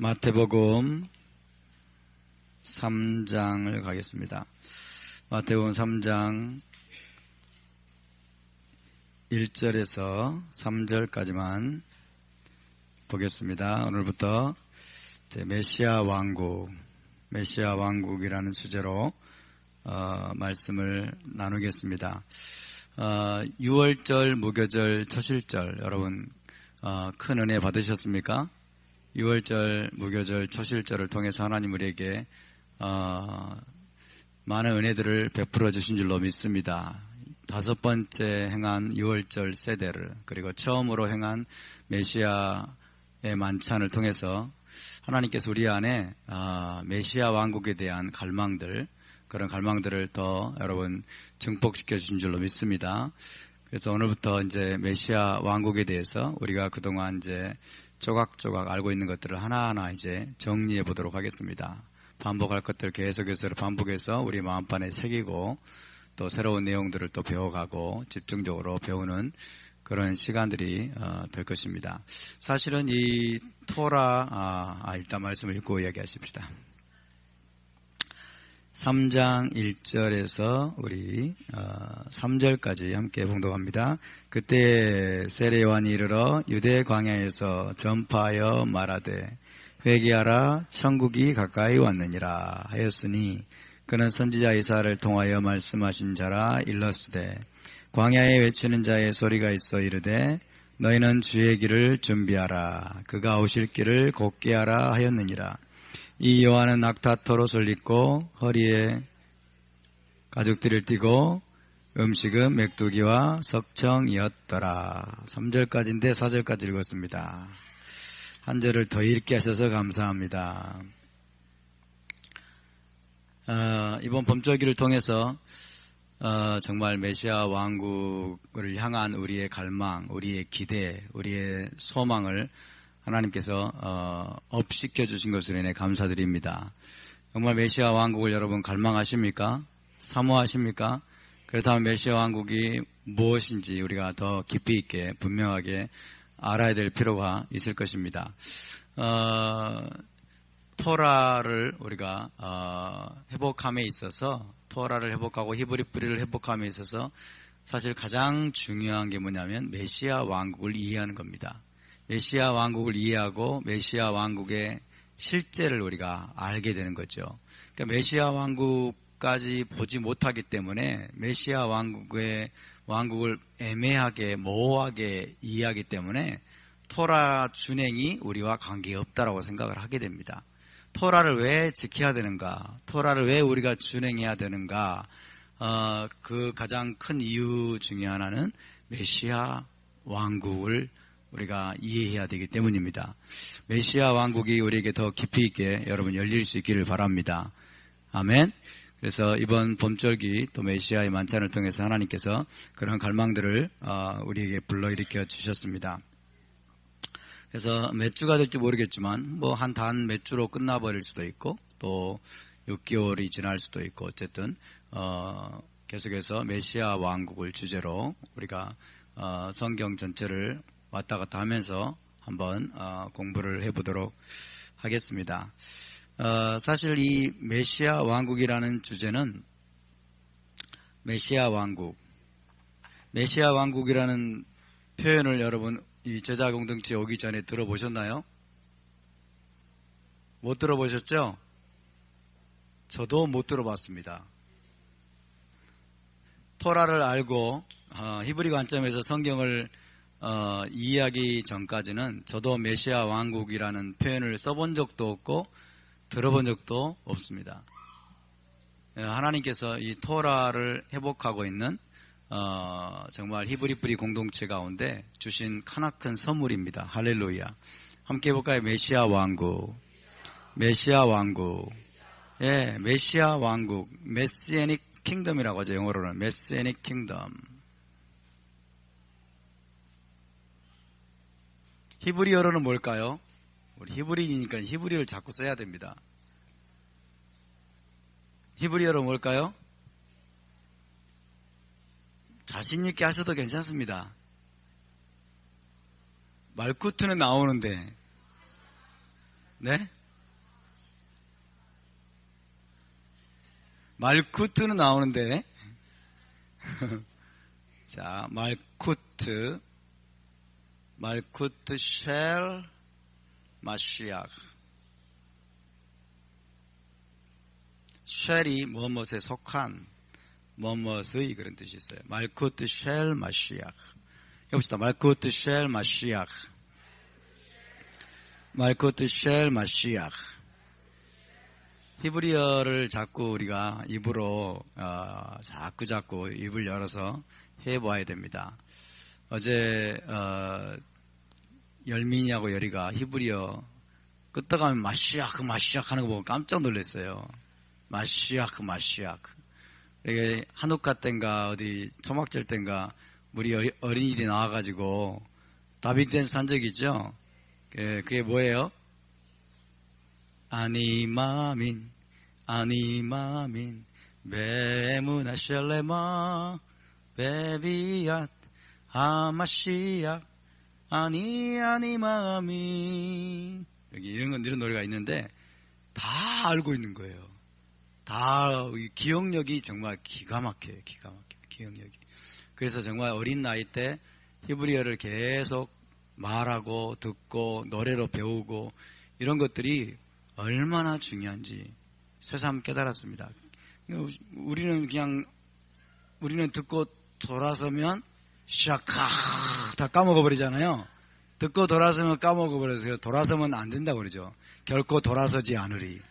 마태복음 3장을 가겠습니다. 마태복음 3장 1절에서 3절까지만 보겠습니다. 오늘부터 메시아 왕국이라는 주제로 말씀을 나누겠습니다. 6월절, 무교절, 초실절 여러분 큰 은혜 받으셨습니까? 6월절, 무교절, 초실절을 통해서 하나님 우리에게 많은 은혜들을 베풀어 주신 줄로 믿습니다. 5번째 행한 6월절 세대를, 그리고 처음으로 행한 메시아의 만찬을 통해서 하나님께서 우리 안에 메시아 왕국에 대한 갈망들, 그런 갈망들을 더 여러분 증폭시켜 주신 줄로 믿습니다. 그래서 오늘부터 이제 메시아 왕국에 대해서 우리가 그동안 이제 조각조각 알고 있는 것들을 하나하나 이제 정리해 보도록 하겠습니다. 반복할 것들 계속해서 반복해서 우리 마음판에 새기고 또 새로운 내용들을 또 배워가고 집중적으로 배우는 그런 시간들이 될 것입니다. 사실은 이 토라, 일단 말씀을 읽고 이야기하십시다. 3장 1절에서 우리 3절까지 함께 봉독합니다. 그때 세례 요한이 이르러 유대 광야에서 전파하여 말하되 회개하라 천국이 가까이 왔느니라 하였으니 그는 선지자 이사야를 통하여 말씀하신 자라 일렀으되 광야에 외치는 자의 소리가 있어 이르되 너희는 주의 길을 준비하라 그가 오실 길을 곧게 하라 하였느니라. 이 요한은 낙타토롯을 입고 허리에 가죽띠를 띠고 음식은 맥두기와 석청이었더라. 3절까지인데 4절까지 읽었습니다. 한 절을 더 읽게 하셔서 감사합니다. 이번 범절기를 통해서 정말 메시아 왕국을 향한 우리의 갈망, 우리의 기대, 우리의 소망을 하나님께서 업시켜 주신 것으로 인해 감사드립니다. 정말 메시아 왕국을 여러분 갈망하십니까? 사모하십니까? 그렇다면 메시아 왕국이 무엇인지 우리가 더 깊이 있게 분명하게 알아야 될 필요가 있을 것입니다. 토라를 우리가 회복함에 있어서, 토라를 회복하고 히브리 뿌리를 회복함에 있어서 사실 가장 중요한 게 뭐냐면 메시아 왕국을 이해하는 겁니다. 메시아 왕국을 이해하고 메시아 왕국의 실제를 우리가 알게 되는 거죠. 그러니까 메시아 왕국까지 보지 못하기 때문에 메시아 왕국을 애매하게 모호하게 이해하기 때문에 토라 준행이 우리와 관계없다라고 생각을 하게 됩니다. 토라를 왜 지켜야 되는가? 토라를 왜 우리가 준행해야 되는가? 그 가장 큰 이유 중에 하나는 메시아 왕국을 우리가 이해해야 되기 때문입니다. 메시아 왕국이 우리에게 더 깊이 있게 여러분 열릴 수 있기를 바랍니다. 아멘. 그래서 이번 봄절기 또 메시아의 만찬을 통해서 하나님께서 그런 갈망들을 우리에게 불러일으켜 주셨습니다. 그래서 몇 주가 될지 모르겠지만 한 단 몇 주로 끝나버릴 수도 있고 또 6개월이 지날 수도 있고 어쨌든 계속해서 메시아 왕국을 주제로 우리가 성경 전체를 왔다 갔다 하면서 한번 공부를 해보도록 하겠습니다. 사실 이 메시아 왕국이라는 주제는 메시아 왕국이라는 표현을 여러분 이 제자 공동체에 오기 전에 들어보셨나요? 못 들어보셨죠? 저도 못 들어봤습니다. 토라를 알고 히브리 관점에서 성경을 이해하기 전까지는 저도 메시아 왕국이라는 표현을 써본 적도 없고 들어본 적도 없습니다. 하나님께서 이 토라를 회복하고 있는 정말 히브리 뿌리 공동체 가운데 주신 크나큰 선물입니다. 할렐루야. 함께 해볼까요? 메시아 왕국. 예, 메시아 왕국. 메시애닉 킹덤이라고 하죠. 영어로는 메시애닉 킹덤. 히브리어로는 뭘까요? 우리 히브리니까 히브리어를 자꾸 써야 됩니다. 히브리어로 뭘까요? 자신 있게 하셔도 괜찮습니다. 말쿠트는 나오는데 네? 말쿠트는 나오는데 자, 말쿠트 쉘 마시아. 쉘이 무엇에 속한 무엇의 그런 뜻이 있어요. 말쿠트 쉘 마시아. 해봅시다. 말쿠트 쉘 마시아. 말쿠트 쉘 마시아. 히브리어를 자꾸 우리가 입으로 자꾸 입을 열어서 해봐야 됩니다. 어제 열민이하고 열이가 히브리어 끄떡하면 마시아크 하는 거 보고 깜짝 놀랐어요. 마시아크. 이게 한옥가 땐가 어디 초막절 땐가 우리 어린이들이 나와가지고 다비드 댄스 한 적 있죠? 그게 뭐예요? 아니마민 베무나 샬레마 베비앗 하마시아 아니마민. 여기 이런 노래가 있는데 다 알고 있는 거예요. 다 기억력이 정말 기가 막혀요. 기억력이. 그래서 정말 어린 나이 때 히브리어를 계속 말하고 듣고 노래로 배우고 이런 것들이 얼마나 중요한지 새삼 깨달았습니다. 우리는 듣고 돌아서면 다 까먹어버리잖아요. 듣고 돌아서면 까먹어버려서 돌아서면 안 된다고 그러죠. 결코 돌아서지 않으리.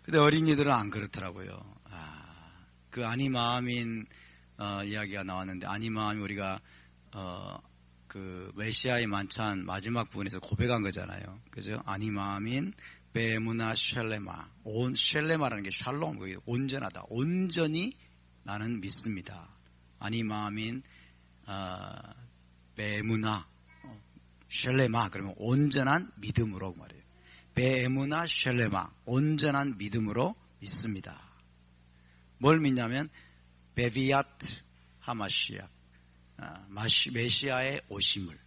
근데 어린이들은 안 그렇더라고요. 그 아니마아민 이야기가 나왔는데, 아니마아민 우리가 그 메시아의 만찬 마지막 부분에서 고백한 거잖아요. 그죠? 아니마아민 베무나 쉘레마. 쉘레마라는 게 샬롬, 온전하다. 온전히 나는 믿습니다. 아니마아민 베무나 쉘레마. 그러면 온전한 믿음으로 말해요. 베무나 쉘레마. 온전한 믿음으로 믿습니다. 뭘 믿냐면 베비아트 하마시아. 메시아의 오심을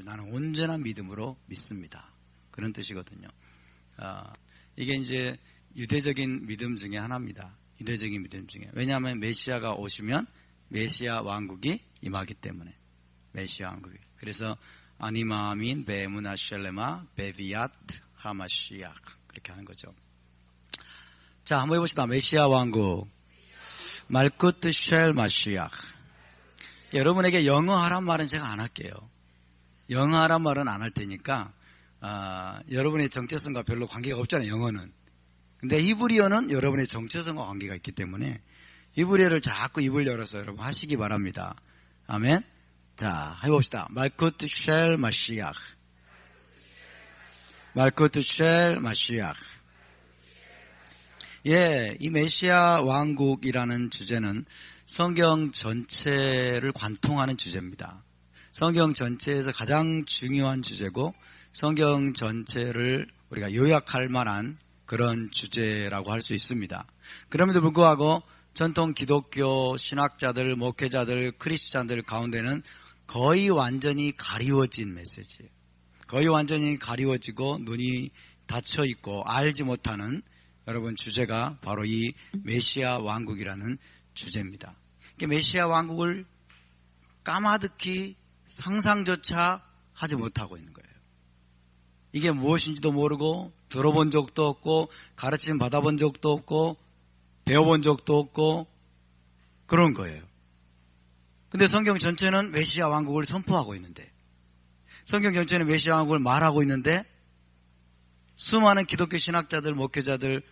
나는 온전한 믿음으로 믿습니다. 그런 뜻이거든요. 이게 이제 유대적인 믿음 중에 하나입니다. 유대적인 믿음 중에. 왜냐하면 메시아가 오시면 메시아 왕국이 임하기 때문에. 메시아 왕국이. 그래서 아니마민 베무나 쉘레마 베비아트 하마시아. 그렇게 하는 거죠. 자, 한번 해봅시다. 메시아 왕국. 말쿠트 쉘 마시아. 여러분에게 영어하란 말은 제가 안 할게요. 영어하란 말은 안 할 테니까 여러분의 정체성과 별로 관계가 없잖아요. 영어는. 근데 히브리어는 여러분의 정체성과 관계가 있기 때문에 히브리어를 자꾸 입을 열어서 여러분 하시기 바랍니다. 아멘. 자, 해봅시다. 말쿠트 쉘 마시아. 말쿠트 쉘 마시아. 예, 이 메시아 왕국이라는 주제는 성경 전체를 관통하는 주제입니다. 성경 전체에서 가장 중요한 주제고 성경 전체를 우리가 요약할 만한 그런 주제라고 할 수 있습니다. 그럼에도 불구하고 전통 기독교 신학자들, 목회자들, 크리스찬들 가운데는 거의 완전히 가리워진 메시지예요. 거의 완전히 가리워지고 눈이 닫혀 있고 알지 못하는 여러분 주제가 바로 이 메시아 왕국이라는 주제입니다. 메시아 왕국을 까마득히 상상조차 하지 못하고 있는 거예요. 이게 무엇인지도 모르고 들어본 적도 없고 가르침 받아본 적도 없고 배워본 적도 없고 그런 거예요. 근데 성경 전체는 메시아 왕국을 선포하고 있는데, 성경 전체는 메시아 왕국을 말하고 있는데 수많은 기독교 신학자들, 목회자들,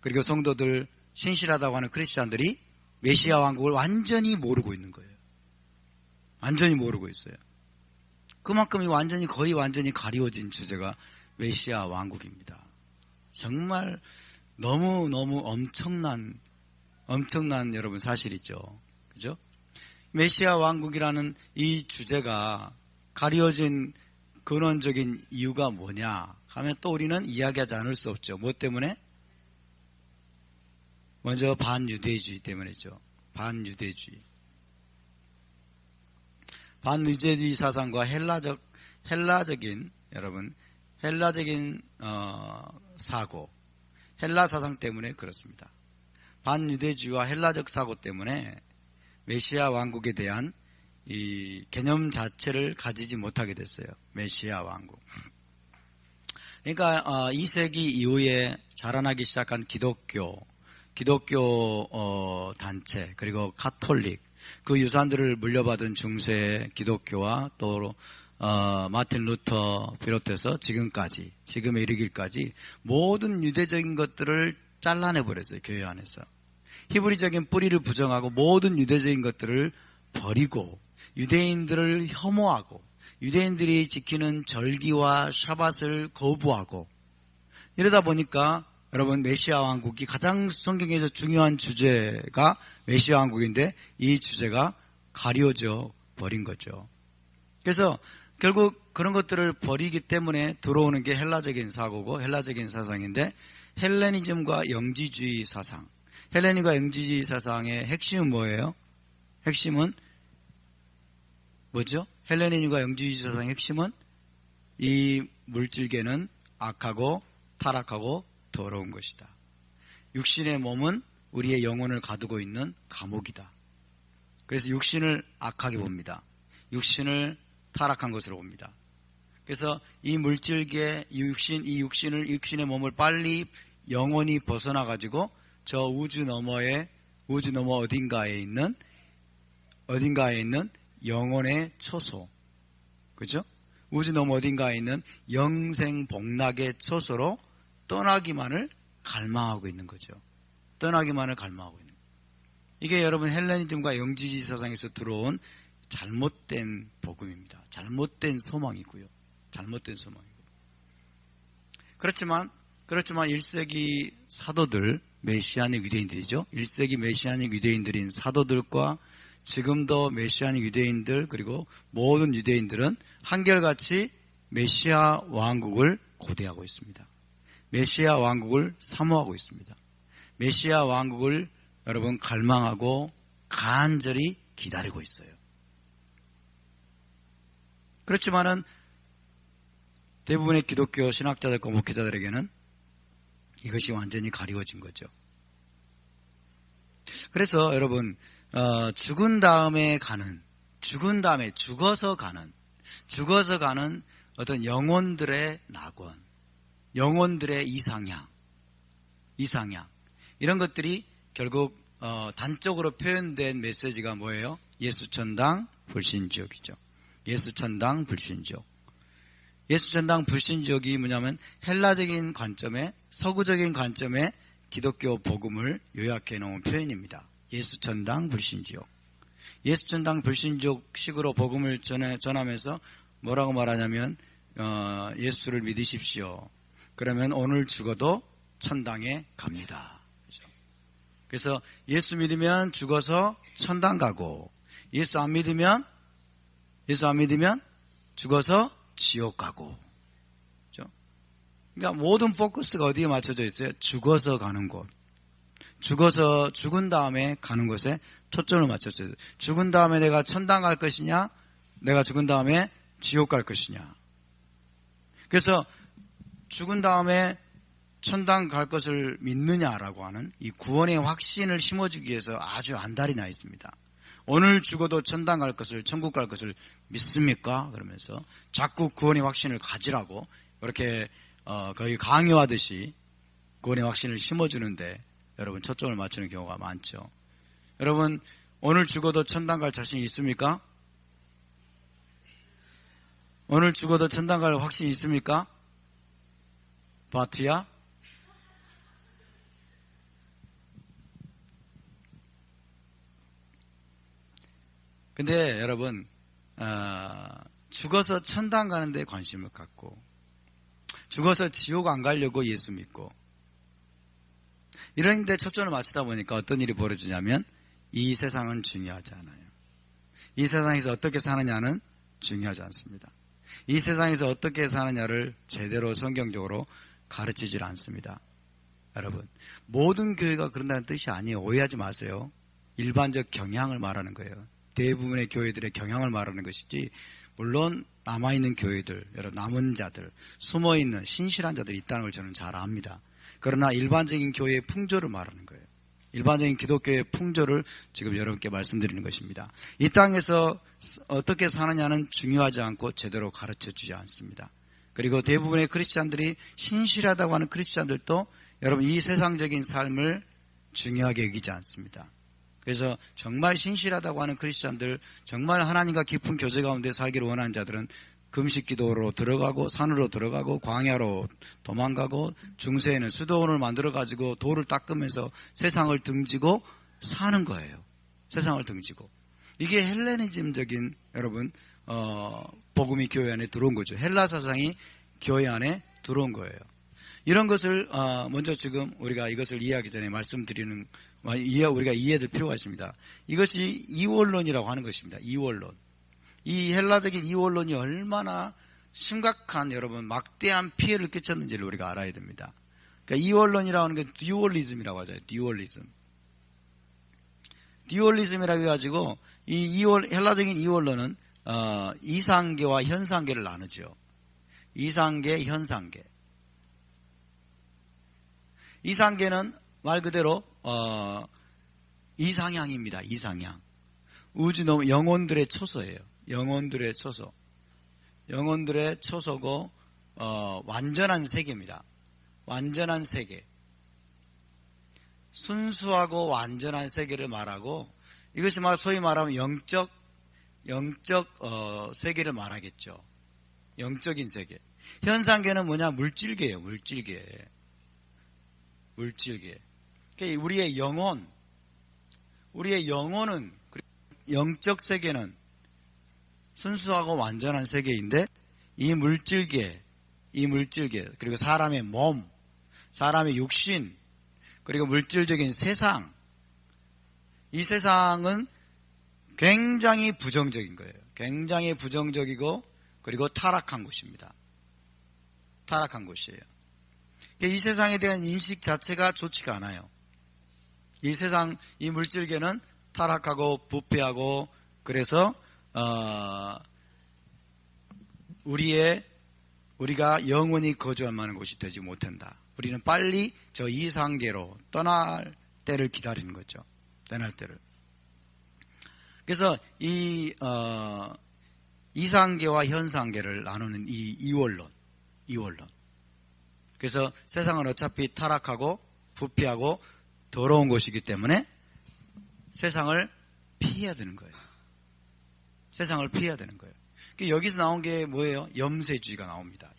그리고 성도들, 신실하다고 하는 크리스찬들이 메시아 왕국을 완전히 모르고 있는 거예요. 완전히 모르고 있어요. 그만큼 거의 완전히 가리워진 주제가 메시아 왕국입니다. 정말 너무 엄청난 여러분 사실이죠. 그죠? 메시아 왕국이라는 이 주제가 가리워진 근원적인 이유가 뭐냐 하면 또 우리는 이야기하지 않을 수 없죠. 뭐 때문에? 먼저 반유대주의 때문이죠. 반유대주의 사상과 헬라적 헬라적인 여러분 헬라적인 사고, 헬라 사상 때문에 그렇습니다. 반유대주의와 헬라적 사고 때문에 메시아 왕국에 대한 이 개념 자체를 가지지 못하게 됐어요. 메시아 왕국. 그러니까 2세기 이후에 자라나기 시작한 기독교 단체, 그리고 가톨릭, 그 유산들을 물려받은 중세 기독교와 또 마틴 루터 비롯해서 지금에 이르기까지 모든 유대적인 것들을 잘라내버렸어요. 교회 안에서. 히브리적인 뿌리를 부정하고 모든 유대적인 것들을 버리고 유대인들을 혐오하고 유대인들이 지키는 절기와 샤밧을 거부하고, 이러다 보니까 여러분 메시아 왕국이 가장 성경에서 중요한 주제가 메시아 왕국인데 이 주제가 가려져 버린 거죠. 그래서 결국 그런 것들을 버리기 때문에 들어오는 게 헬라적인 사고고 헬라적인 사상인데, 헬레니즘과 영지주의 사상, 헬레니즘과 영지주의 사상의 핵심은 뭐예요? 핵심은 뭐죠? 헬레니즘과 영지주의 사상의 핵심은 이 물질계는 악하고 타락하고 더러운 것이다. 육신의 몸은 우리의 영혼을 가두고 있는 감옥이다. 그래서 육신을 악하게 봅니다. 육신을 타락한 것으로 봅니다. 그래서 이 물질계, 이 육신의 몸을 빨리 영원히 벗어나 가지고 저 우주 넘어 어딘가에 있는 영혼의 처소, 그죠? 우주 넘어 어딘가에 있는 영생 복락의 처소로 떠나기만을 갈망하고 있는 거죠. 떠나기만을 갈망하고 있는 거예요. 이게 여러분 헬레니즘과 영지주의 사상에서 들어온 잘못된 복음입니다. 잘못된 소망이고요. 잘못된 소망이고. 그렇지만 1세기 사도들, 메시아닉 유대인들이죠. 1세기 메시아닉 유대인들인 사도들과 지금도 메시아닉 유대인들, 그리고 모든 유대인들은 한결같이 메시아 왕국을 고대하고 있습니다. 메시아 왕국을 사모하고 있습니다. 메시아 왕국을 여러분 갈망하고 간절히 기다리고 있어요. 그렇지만은 대부분의 기독교 신학자들과 목회자들에게는 이것이 완전히 가리워진 거죠. 그래서 여러분 죽은 다음에 죽어서 가는 어떤 영혼들의 낙원, 영혼들의 이상향 이런 것들이 결국 단적으로 표현된 메시지가 뭐예요? 예수천당 불신지옥이죠. 예수천당 불신지옥. 예수천당 불신지옥이 뭐냐면 헬라적인 관점에, 서구적인 관점에 기독교 복음을 요약해 놓은 표현입니다. 예수천당 불신지옥. 예수천당 불신지옥식으로 복음을 전하면서 뭐라고 말하냐면 예수를 믿으십시오. 그러면 오늘 죽어도 천당에 갑니다. 그래서 예수 믿으면 죽어서 천당 가고, 예수 안 믿으면 죽어서 지옥 가고. 그렇죠? 그러니까 모든 포커스가 어디에 맞춰져 있어요? 죽어서 가는 곳. 죽은 다음에 가는 곳에 초점을 맞췄어요. 죽은 다음에 내가 천당 갈 것이냐, 내가 죽은 다음에 지옥 갈 것이냐. 그래서 죽은 다음에 천당 갈 것을 믿느냐라고 하는 이 구원의 확신을 심어주기 위해서 아주 안달이 나 있습니다. 오늘 죽어도 천당 갈 것을, 천국 갈 것을 믿습니까? 그러면서 자꾸 구원의 확신을 가지라고 이렇게 거의 강요하듯이 구원의 확신을 심어주는데 여러분 초점을 맞추는 경우가 많죠. 여러분 오늘 죽어도 천당 갈 자신 있습니까? 오늘 죽어도 천당 갈 확신 있습니까? 바트야? 근데 여러분 죽어서 천당 가는 데 관심을 갖고 죽어서 지옥 안 가려고 예수 믿고 이런 데 초점을 맞추다 보니까 어떤 일이 벌어지냐면 이 세상은 중요하지 않아요. 이 세상에서 어떻게 사느냐는 중요하지 않습니다. 이 세상에서 어떻게 사느냐를 제대로 성경적으로 가르치질 않습니다. 여러분 모든 교회가 그런다는 뜻이 아니에요. 오해하지 마세요. 일반적 경향을 말하는 거예요. 대부분의 교회들의 경향을 말하는 것이지, 물론 남아있는 교회들, 여러 남은 자들, 숨어있는 신실한 자들이 있다는 걸 저는 잘 압니다. 그러나 일반적인 교회의 풍조를 말하는 거예요. 일반적인 기독교의 풍조를 지금 여러분께 말씀드리는 것입니다. 이 땅에서 어떻게 사느냐는 중요하지 않고 제대로 가르쳐주지 않습니다. 그리고 대부분의 크리스찬들이 신실하다고 하는 크리스찬들도 여러분 이 세상적인 삶을 중요하게 여기지 않습니다. 그래서 정말 신실하다고 하는 크리스찬들, 정말 하나님과 깊은 교제 가운데 살기를 원하는 자들은 금식기도로 들어가고 산으로 들어가고 광야로 도망가고 중세에는 수도원을 만들어가지고 돌을 닦으면서 세상을 등지고 사는 거예요. 세상을 등지고. 이게 헬레니즘적인 여러분 복음이 교회 안에 들어온 거죠. 헬라 사상이 교회 안에 들어온 거예요. 이런 것을 먼저 지금 우리가 이것을 이해하기 전에 말씀드리는 우리가 이해될 필요가 있습니다. 이것이 이원론이라고 하는 것입니다. 이원론. 이 헬라적인 이원론이 얼마나 심각한 여러분 막대한 피해를 끼쳤는지를 우리가 알아야 됩니다. 그러니까 이원론이라고 하는 게 듀얼리즘이라고 하죠. 듀얼리즘. 듀얼리즘이라고 해가지고 헬라적인 이원론은 이상계와 현상계를 나누죠. 이상계, 현상계. 이상계는 말 그대로 이상향입니다. 이상향. 우주놈 영혼들의 초소예요. 영혼들의 초소. 영혼들의 초소고 완전한 세계입니다. 완전한 세계. 순수하고 완전한 세계를 말하고 이것이 소위 말하면 영적 세계를 말하겠죠. 영적인 세계. 현상계는 뭐냐? 물질계예요. 물질계. 물질계. 그러니까 우리의 영혼은 영적 세계는 순수하고 완전한 세계인데 이 물질계 그리고 사람의 몸, 사람의 육신 그리고 물질적인 세상 이 세상은 굉장히 부정적인 거예요. 굉장히 부정적이고 그리고 타락한 곳입니다. 타락한 곳이에요. 이 세상에 대한 인식 자체가 좋지가 않아요. 이 세상, 이 물질계는 타락하고 부패하고 그래서 우리가 영원히 거주할 만한 곳이 되지 못한다. 우리는 빨리 저 이상계로 떠날 때를 기다리는 거죠. 떠날 때를. 그래서 이 이상계와 현상계를 나누는 이 이원론. 그래서 세상은 어차피 타락하고 부패하고 더러운 곳이기 때문에 세상을 피해야 되는 거예요. 세상을 피해야 되는 거예요. 여기서 나온 게 뭐예요? 염세주의가 나옵니다.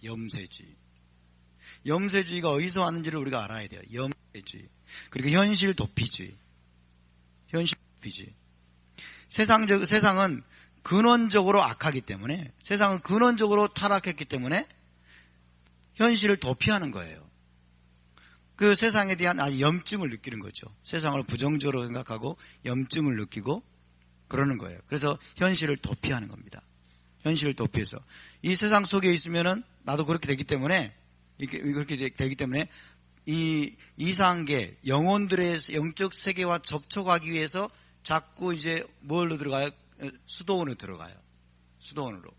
염세주의가 어디서 왔는지를 우리가 알아야 돼요. 염세주의. 그리고 현실 도피주의. 세상은 근원적으로 악하기 때문에, 세상은 근원적으로 타락했기 때문에 현실을 도피하는 거예요. 그 세상에 대한 염증을 느끼는 거죠. 세상을 부정적으로 생각하고 염증을 느끼고 그러는 거예요. 그래서 현실을 도피하는 겁니다. 현실을 도피해서 이 세상 속에 있으면은 나도 그렇게 되기 때문에 이 이상계 영혼들의 영적 세계와 접촉하기 위해서 자꾸 이제 뭘로 들어가요? 수도원으로 들어가요. 수도원으로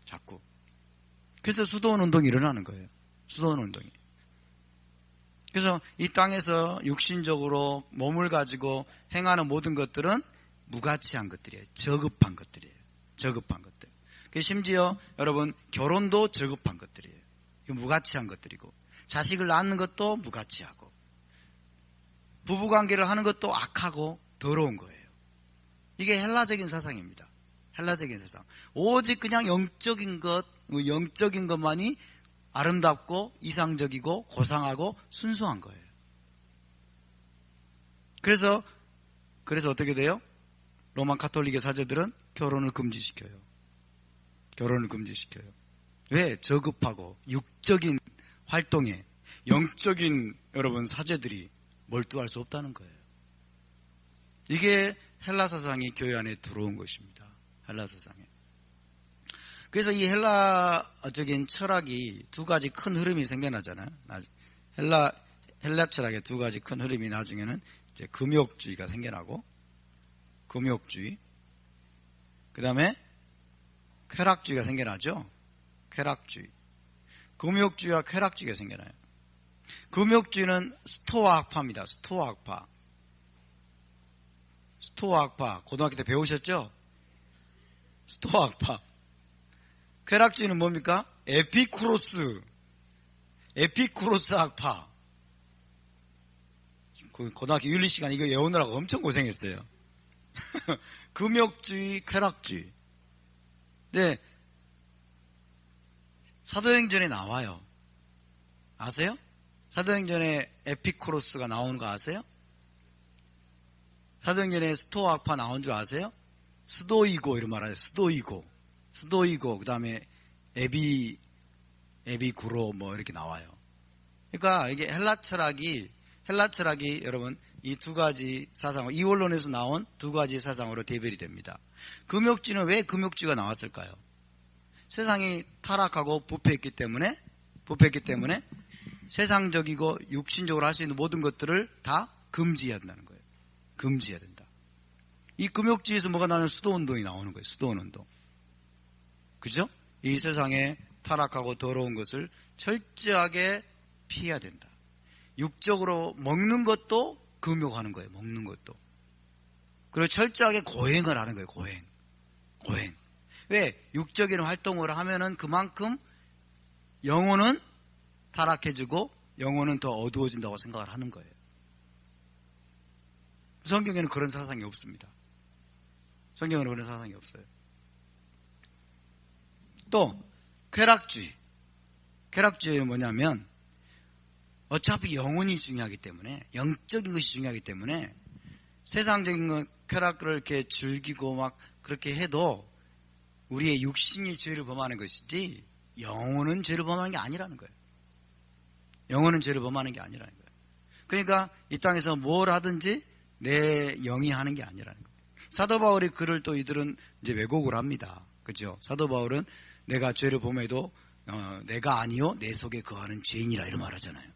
자꾸. 그래서 수도원 운동이 일어나는 거예요. 수도원 운동이. 그래서 이 땅에서 육신적으로 몸을 가지고 행하는 모든 것들은 무가치한 것들이에요. 저급한 것들이에요. 저급한 것들. 심지어 여러분 결혼도 저급한 것들이에요. 무가치한 것들이고 자식을 낳는 것도 무가치하고 부부관계를 하는 것도 악하고 더러운 거예요. 이게 헬라적인 사상입니다. 헬라적인 세상. 오직 그냥 영적인 것만이 아름답고 이상적이고 고상하고 순수한 거예요. 그래서 어떻게 돼요? 로마 가톨릭의 사제들은 결혼을 금지시켜요. 왜? 저급하고 육적인 활동에 영적인 여러분 사제들이 몰두할 수 없다는 거예요. 이게 헬라 사상이 교회 안에 들어온 것입니다. 헬라 사상에. 그래서 이 헬라적인 철학이 두 가지 큰 흐름이 생겨나잖아요. 헬라 철학의 두 가지 큰 흐름이 나중에는 이제 금욕주의가 생겨나고, 금욕주의. 그 다음에 쾌락주의가 생겨나죠. 쾌락주의. 금욕주의와 쾌락주의가 생겨나요. 금욕주의는 스토아 학파입니다. 스토아 학파. 스토아 학파. 고등학교 때 배우셨죠? 스토아 학파. 쾌락주의는 뭡니까? 에피쿠로스 학파. 고등학교 윤리 시간 이거 외우느라고 엄청 고생했어요. 금욕주의, 쾌락주의. 네. 사도행전에 나와요. 아세요? 사도행전에 에피쿠로스가 나오는 거 아세요? 사도행전에 스토아 학파 나온 줄 아세요? 스도이고 이런 말 하죠. 스도이고 그 다음에 에비구로 뭐 이렇게 나와요. 그러니까 이게 헬라 철학이 여러분 이 두 가지 사상, 이원론에서 나온 두 가지 사상으로 대별이 됩니다. 금욕주의는 왜 금욕주의가 나왔을까요? 세상이 타락하고 부패했기 때문에 세상적이고 육신적으로 할 수 있는 모든 것들을 다 금지해야 된다는 거예요. 금지해야 된다. 이 금욕주의에서 뭐가 나오면 수도운동이 나오는 거예요. 수도운동. 그죠? 이 세상에 타락하고 더러운 것을 철저하게 피해야 된다. 육적으로 먹는 것도 금욕하는 거예요. 먹는 것도. 그리고 철저하게 고행을 하는 거예요. 고행. 왜? 육적인 활동을 하면은 그만큼 영혼은 타락해지고 영혼은 더 어두워진다고 생각을 하는 거예요. 성경에는 그런 사상이 없습니다. 성경에는 그런 사상이 없어요. 또 쾌락주의는 뭐냐면 어차피 영혼이 중요하기 때문에, 영적인 것이 중요하기 때문에 세상적인 것, 쾌락을 이렇게 즐기고 막 그렇게 해도 우리의 육신이 죄를 범하는 것이지 영혼은 죄를 범하는 게 아니라는 거예요. 영혼은 죄를 범하는 게 아니라는 거예요. 그러니까 이 땅에서 뭘 하든지 내 영이 하는 게 아니라는 거예요. 사도 바울의 글을 또 이들은 이제 왜곡을 합니다. 그렇죠? 사도 바울은 내가 죄를 범해도 내가 아니요 내 속에 거하는 죄인이라 이런 말 하잖아요.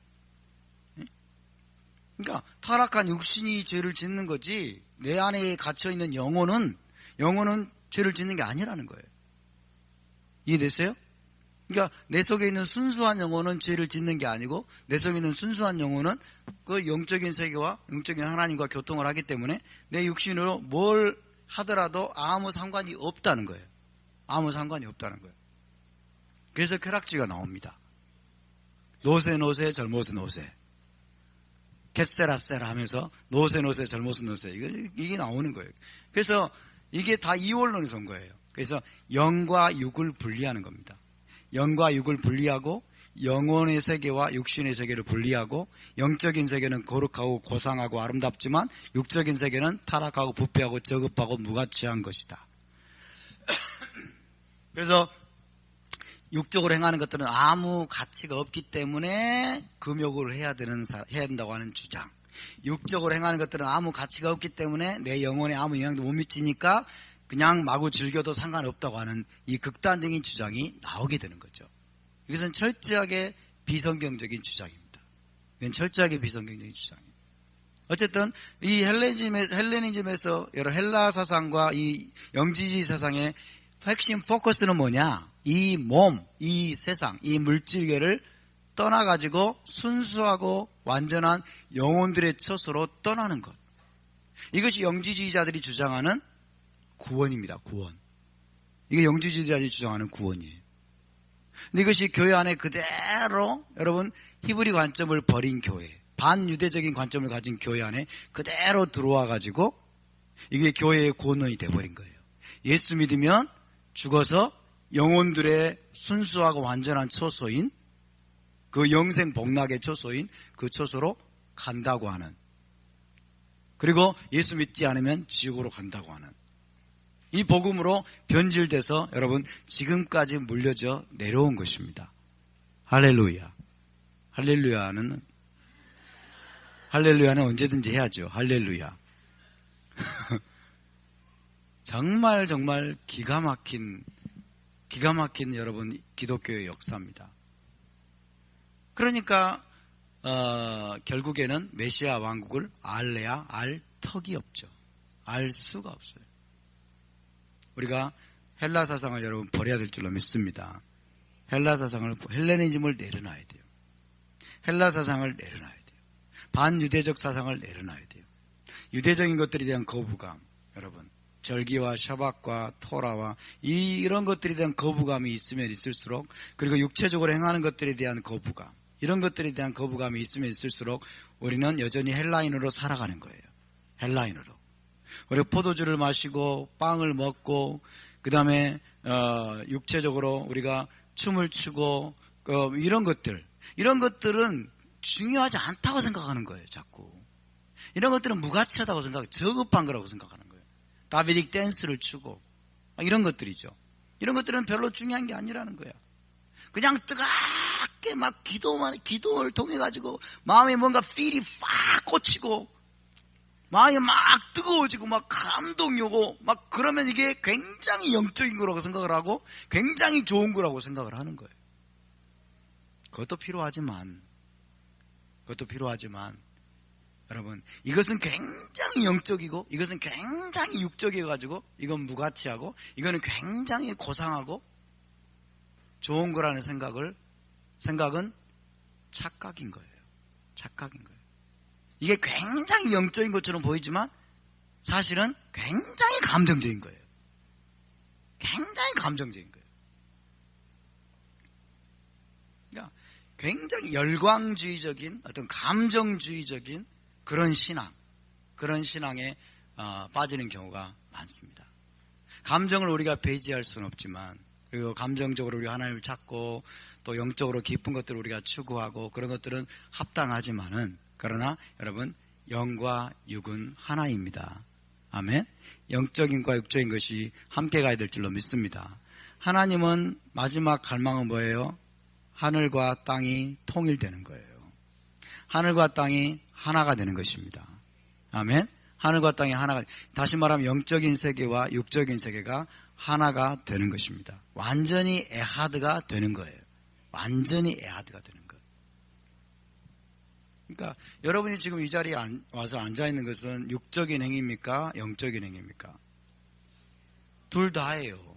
그러니까 타락한 육신이 죄를 짓는 거지 내 안에 갇혀있는 영혼은 죄를 짓는 게 아니라는 거예요. 이해됐어요? 그러니까 내 속에 있는 순수한 영혼은 죄를 짓는 게 아니고 내 속에 있는 순수한 영혼은 그 영적인 세계와 영적인 하나님과 교통을 하기 때문에 내 육신으로 뭘 하더라도 아무 상관이 없다는 거예요. 아무 상관이 없다는 거예요. 그래서 쾌락주의가 나옵니다. 노세 젊어서 겟세라 하면서 노세 젊어서 이게 나오는 거예요. 그래서 이게 다 이원론에서 온 거예요. 그래서 영과 육을 분리하는 겁니다. 영과 육을 분리하고 영혼의 세계와 육신의 세계를 분리하고 영적인 세계는 거룩하고 고상하고 아름답지만 육적인 세계는 타락하고 부패하고 저급하고 무가치한 것이다. 그래서 육적으로 행하는 것들은 아무 가치가 없기 때문에 금욕을 해야 된다고 하는 주장. 육적으로 행하는 것들은 아무 가치가 없기 때문에 내 영혼에 아무 영향도 못 미치니까 그냥 마구 즐겨도 상관없다고 하는 이 극단적인 주장이 나오게 되는 거죠. 이것은 철저하게 비성경적인 주장입니다. 이건 철저하게 비성경적인 주장이에요. 어쨌든 이 헬레니즘에서 여러 헬라 사상과 이 영지주의 사상의 핵심 포커스는 뭐냐? 이 몸, 이 세상, 이 물질계를 떠나가지고 순수하고 완전한 영혼들의 처소로 떠나는 것. 이것이 영지주의자들이 주장하는 구원입니다. 구원. 이게 영지주의자들이 주장하는 구원이에요. 근데 이것이 교회 안에 그대로 여러분 히브리 관점을 버린 교회, 반유대적인 관점을 가진 교회 안에 그대로 들어와가지고 이게 교회의 구원론이 돼버린 거예요. 예수 믿으면 죽어서 영혼들의 순수하고 완전한 처소인 그 영생 복락의 처소인 그 처소로 간다고 하는, 그리고 예수 믿지 않으면 지옥으로 간다고 하는 이 복음으로 변질돼서 여러분 지금까지 물려져 내려온 것입니다. 할렐루야. 할렐루야는 언제든지 해야죠. 할렐루야. 정말 기가 막힌 여러분 기독교의 역사입니다. 그러니까 결국에는 메시아 왕국을 알래야 알 턱이 없죠. 알 수가 없어요. 우리가 헬라 사상을 여러분 버려야 될 줄로 믿습니다. 헬라 사상을, 헬레니즘을 내려놔야 돼요. 헬라 사상을 내려놔야 돼요. 반유대적 사상을 내려놔야 돼요. 유대적인 것들에 대한 거부감, 여러분, 절기와 샤밧과 토라와 이런 것들에 대한 거부감이 있으면 있을수록, 그리고 육체적으로 행하는 것들에 대한 거부감, 이런 것들에 대한 거부감이 있으면 있을수록 우리는 여전히 헬라인으로 살아가는 거예요. 헬라인으로. 우리가 포도주를 마시고 빵을 먹고 그 다음에 육체적으로 우리가 춤을 추고 이런 것들은 중요하지 않다고 생각하는 거예요. 자꾸 이런 것들은 무가치하다고 생각하고 저급한 거라고 생각하는 거예요. 다비딕 댄스를 추고 이런 것들이죠. 이런 것들은 별로 중요한 게 아니라는 거야. 그냥 뜨겁게 막 기도를 통해 가지고 마음에 뭔가 필이 팍 꽂히고 마음이 막 뜨거워지고 막 감동이 오고 막 그러면 이게 굉장히 영적인 거라고 생각을 하고 굉장히 좋은 거라고 생각을 하는 거예요. 그것도 필요하지만 여러분, 이것은 굉장히 영적이고 이것은 굉장히 육적이어 가지고 이건 무가치하고 이거는 굉장히 고상하고 좋은 거라는 생각은 착각인 거예요. 착각인 거예요. 이게 굉장히 영적인 것처럼 보이지만 사실은 굉장히 감정적인 거예요. 굉장히 감정적인 거예요. 그러니까 굉장히 열광주의적인 어떤 감정주의적인 그런 신앙에 빠지는 경우가 많습니다. 감정을 우리가 배제할 수는 없지만, 그리고 감정적으로 우리가 하나님을 찾고 또 영적으로 깊은 것들을 우리가 추구하고 그런 것들은 합당하지만은, 그러나 여러분, 영과 육은 하나입니다. 아멘. 영적인과 육적인 것이 함께 가야 될 줄로 믿습니다. 하나님은 마지막 갈망은 뭐예요? 하늘과 땅이 통일되는 거예요. 하늘과 땅이 하나가 되는 것입니다. 아멘. 하늘과 땅이 하나가, 다시 말하면 영적인 세계와 육적인 세계가 하나가 되는 것입니다. 완전히 에하드가 되는 거예요. 완전히 에하드가 되는 거예요. 그러니까 여러분이 지금 이 자리에 와서 앉아있는 것은 육적인 행위입니까? 영적인 행위입니까? 둘 다예요.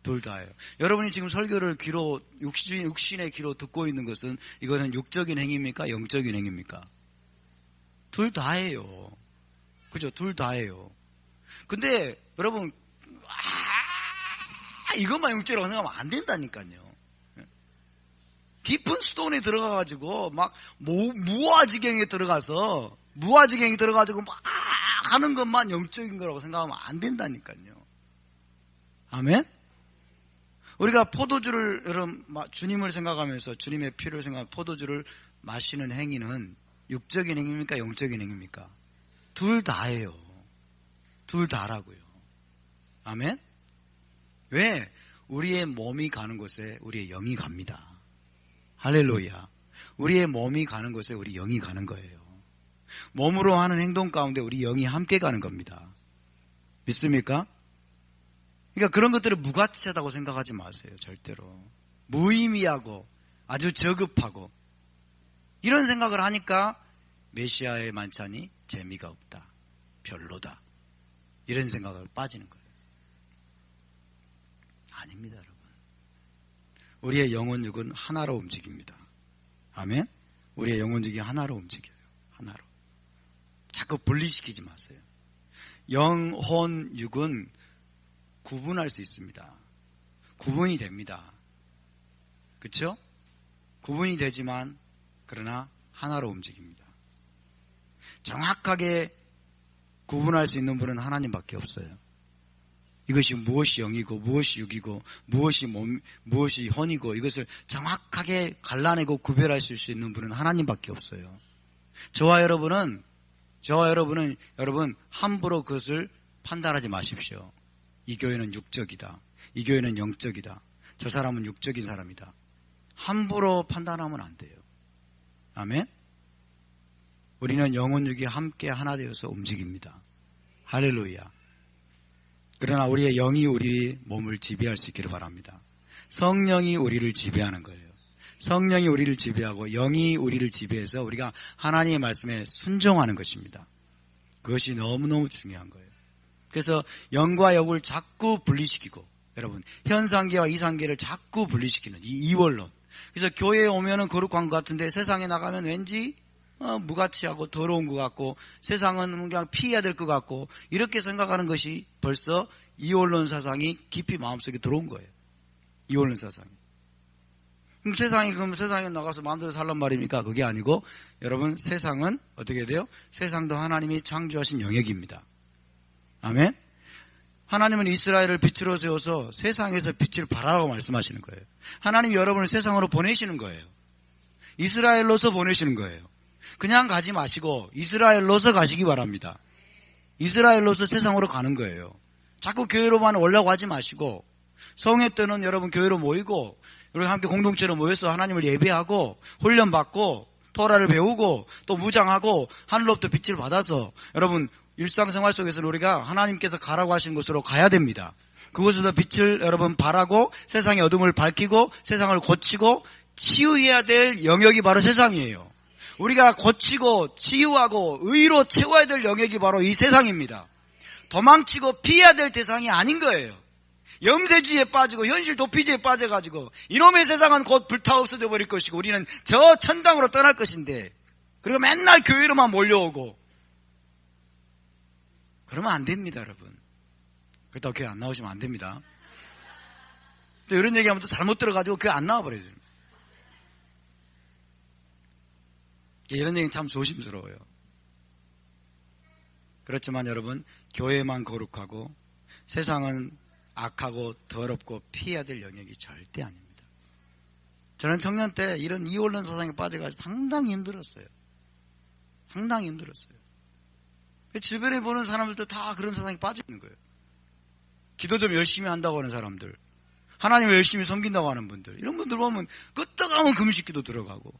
둘 다예요. 여러분이 지금 설교를 육신의 귀로 듣고 있는 것은 이거는 육적인 행위입니까? 영적인 행위입니까? 둘 다예요. 그죠? 둘 다예요. 근데 여러분, 이것만 육체라고 생각하면 안 된다니까요. 깊은 수도원에 들어가가지고 막 무아지경에 들어가서 막 하는 것만 영적인 거라고 생각하면 안 된다니까요. 아멘? 우리가 포도주를, 여러분, 주님을 생각하면서 주님의 피를 생각하면 포도주를 마시는 행위는 육적인 행위입니까? 영적인 행위입니까? 둘 다예요. 둘 다라고요. 아멘? 왜? 우리의 몸이 가는 곳에 우리의 영이 갑니다. 할렐루야. 우리의 몸이 가는 곳에 우리 영이 가는 거예요. 몸으로 하는 행동 가운데 우리 영이 함께 가는 겁니다. 믿습니까? 그러니까 그런 것들을 무가치하다고 생각하지 마세요. 절대로. 무의미하고 아주 저급하고 이런 생각을 하니까 메시아의 만찬이 재미가 없다. 별로다. 이런 생각을 빠지는 거예요. 아닙니다, 여러분. 우리의 영혼 육은 하나로 움직입니다. 아멘? 우리의 영혼 육이 하나로 움직여요. 하나로. 자꾸 분리시키지 마세요. 영혼 육은 구분할 수 있습니다. 구분이 됩니다. 그렇죠? 구분이 되지만 그러나 하나로 움직입니다. 정확하게 구분할 수 있는 분은 하나님밖에 없어요. 이것이 무엇이 영이고 무엇이 육이고 무엇이 혼이고 이것을 정확하게 갈라내고 구별하실 수 있는 분은 하나님밖에 없어요. 저와 여러분은 여러분 함부로 그것을 판단하지 마십시오. 이 교회는 육적이다. 이 교회는 영적이다. 저 사람은 육적인 사람이다. 함부로 판단하면 안 돼요. 아멘? 우리는 영혼 육이 함께 하나 되어서 움직입니다. 할렐루야. 그러나 우리의 영이 우리 몸을 지배할 수 있기를 바랍니다. 성령이 우리를 지배하는 거예요. 성령이 우리를 지배하고 영이 우리를 지배해서 우리가 하나님의 말씀에 순종하는 것입니다. 그것이 너무너무 중요한 거예요. 그래서 영과 육을 자꾸 분리시키고 여러분, 현상계와 이상계를 자꾸 분리시키는 이 이원론. 그래서 교회에 오면은 거룩한 것 같은데 세상에 나가면 왠지 무가치하고 더러운 것 같고 세상은 그냥 피해야 될 것 같고 이렇게 생각하는 것이 벌써 이원론 사상이 깊이 마음속에 들어온 거예요. 이원론 사상이. 그럼 세상에 나가서 마음대로 살란 말입니까? 그게 아니고 여러분, 세상은 어떻게 돼요? 세상도 하나님이 창조하신 영역입니다. 아멘. 하나님은 이스라엘을 빛으로 세워서 세상에서 빛을 발하라고 말씀하시는 거예요. 하나님이 여러분을 세상으로 보내시는 거예요. 이스라엘로서 보내시는 거예요. 그냥 가지 마시고 이스라엘로서 가시기 바랍니다. 이스라엘로서 세상으로 가는 거예요. 자꾸 교회로만 오려고 하지 마시고 성회 때는 여러분 교회로 모이고 우리 함께 공동체로 모여서 하나님을 예배하고 훈련받고 토라를 배우고 또 무장하고 하늘로부터 빛을 받아서 여러분 일상생활 속에서는 우리가 하나님께서 가라고 하신 곳으로 가야 됩니다. 그곳에서 빛을 여러분 발하고 세상의 어둠을 밝히고 세상을 고치고 치유해야 될 영역이 바로 세상이에요. 우리가 고치고 치유하고 의로 채워야 될 영역이 바로 이 세상입니다. 도망치고 피해야 될 대상이 아닌 거예요. 염세주의에 빠지고 현실 도피주의에 빠져가지고 이놈의 세상은 곧 불타 없어져 버릴 것이고 우리는 저 천당으로 떠날 것인데 그리고 맨날 교회로만 몰려오고 그러면 안 됩니다, 여러분. 그렇다고 교회 안 나오시면 안 됩니다. 또 이런 얘기하면 또 잘못 들어가지고 교회 안 나와버려요. 이런 얘기는 참 조심스러워요. 그렇지만 여러분, 교회만 거룩하고 세상은 악하고 더럽고 피해야 될 영역이 절대 아닙니다. 저는 청년 때 이런 이원론 사상에 빠져가지고 상당히 힘들었어요. 상당히 힘들었어요. 주변에 보는 사람들도 다 그런 사상에 빠져 있는 거예요. 기도 좀 열심히 한다고 하는 사람들, 하나님을 열심히 섬긴다고 하는 분들, 이런 분들 보면 끄떡하면 금식기도 들어가고,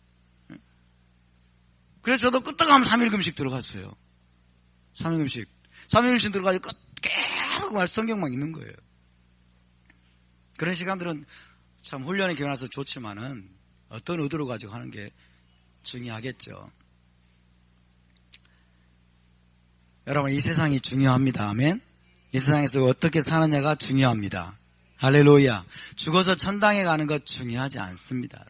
그래서 저도 끄떡하면 3일 금식 들어갔어요. 3일 금식. 3일 금식 들어가지고 계속 성경만 읽는 거예요. 그런 시간들은 참 훈련에 기원해서 좋지만은 어떤 의도로 가지고 하는 게 중요하겠죠. 여러분, 이 세상이 중요합니다. 아멘. 이 세상에서 어떻게 사느냐가 중요합니다. 할렐루야. 죽어서 천당에 가는 것 중요하지 않습니다.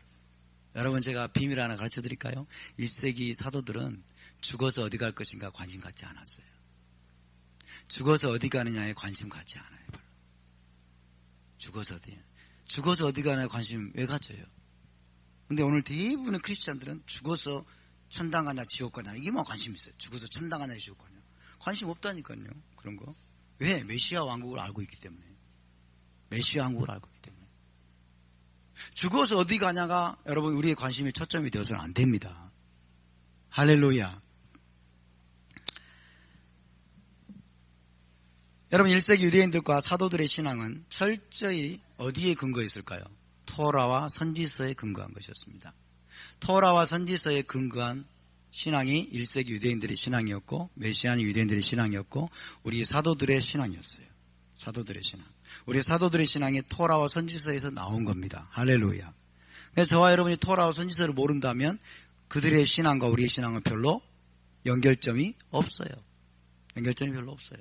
여러분, 제가 비밀 하나 가르쳐 드릴까요? 1세기 사도들은 죽어서 어디 갈 것인가 관심 갖지 않았어요. 죽어서 어디 가느냐에 관심 갖지 않아요. 별로. 죽어서 어디 가느냐에 관심 왜 가져요? 근데 오늘 대부분의 크리스찬들은 죽어서 천당 가냐 지옥 가냐 이게만 관심 있어요. 죽어서 천당 가냐 지옥 가냐. 관심 없다니까요. 그런 거. 왜? 메시아 왕국을 알고 있기 때문에. 메시아 왕국을 알고 있기 때문에. 죽어서 어디 가냐가 여러분 우리의 관심의 초점이 되어서는 안 됩니다. 할렐루야. 여러분, 1세기 유대인들과 사도들의 신앙은 철저히 어디에 근거했을까요? 토라와 선지서에 근거한 것이었습니다. 토라와 선지서에 근거한 신앙이 1세기 유대인들의 신앙이었고 메시아니 유대인들의 신앙이었고 우리 사도들의 신앙이었어요. 사도들의 신앙. 우리 사도들의 신앙이 토라와 선지서에서 나온 겁니다. 할렐루야. 그래서 저와 여러분이 토라와 선지서를 모른다면 그들의 신앙과 우리의 신앙은 별로 연결점이 없어요. 연결점이 별로 없어요.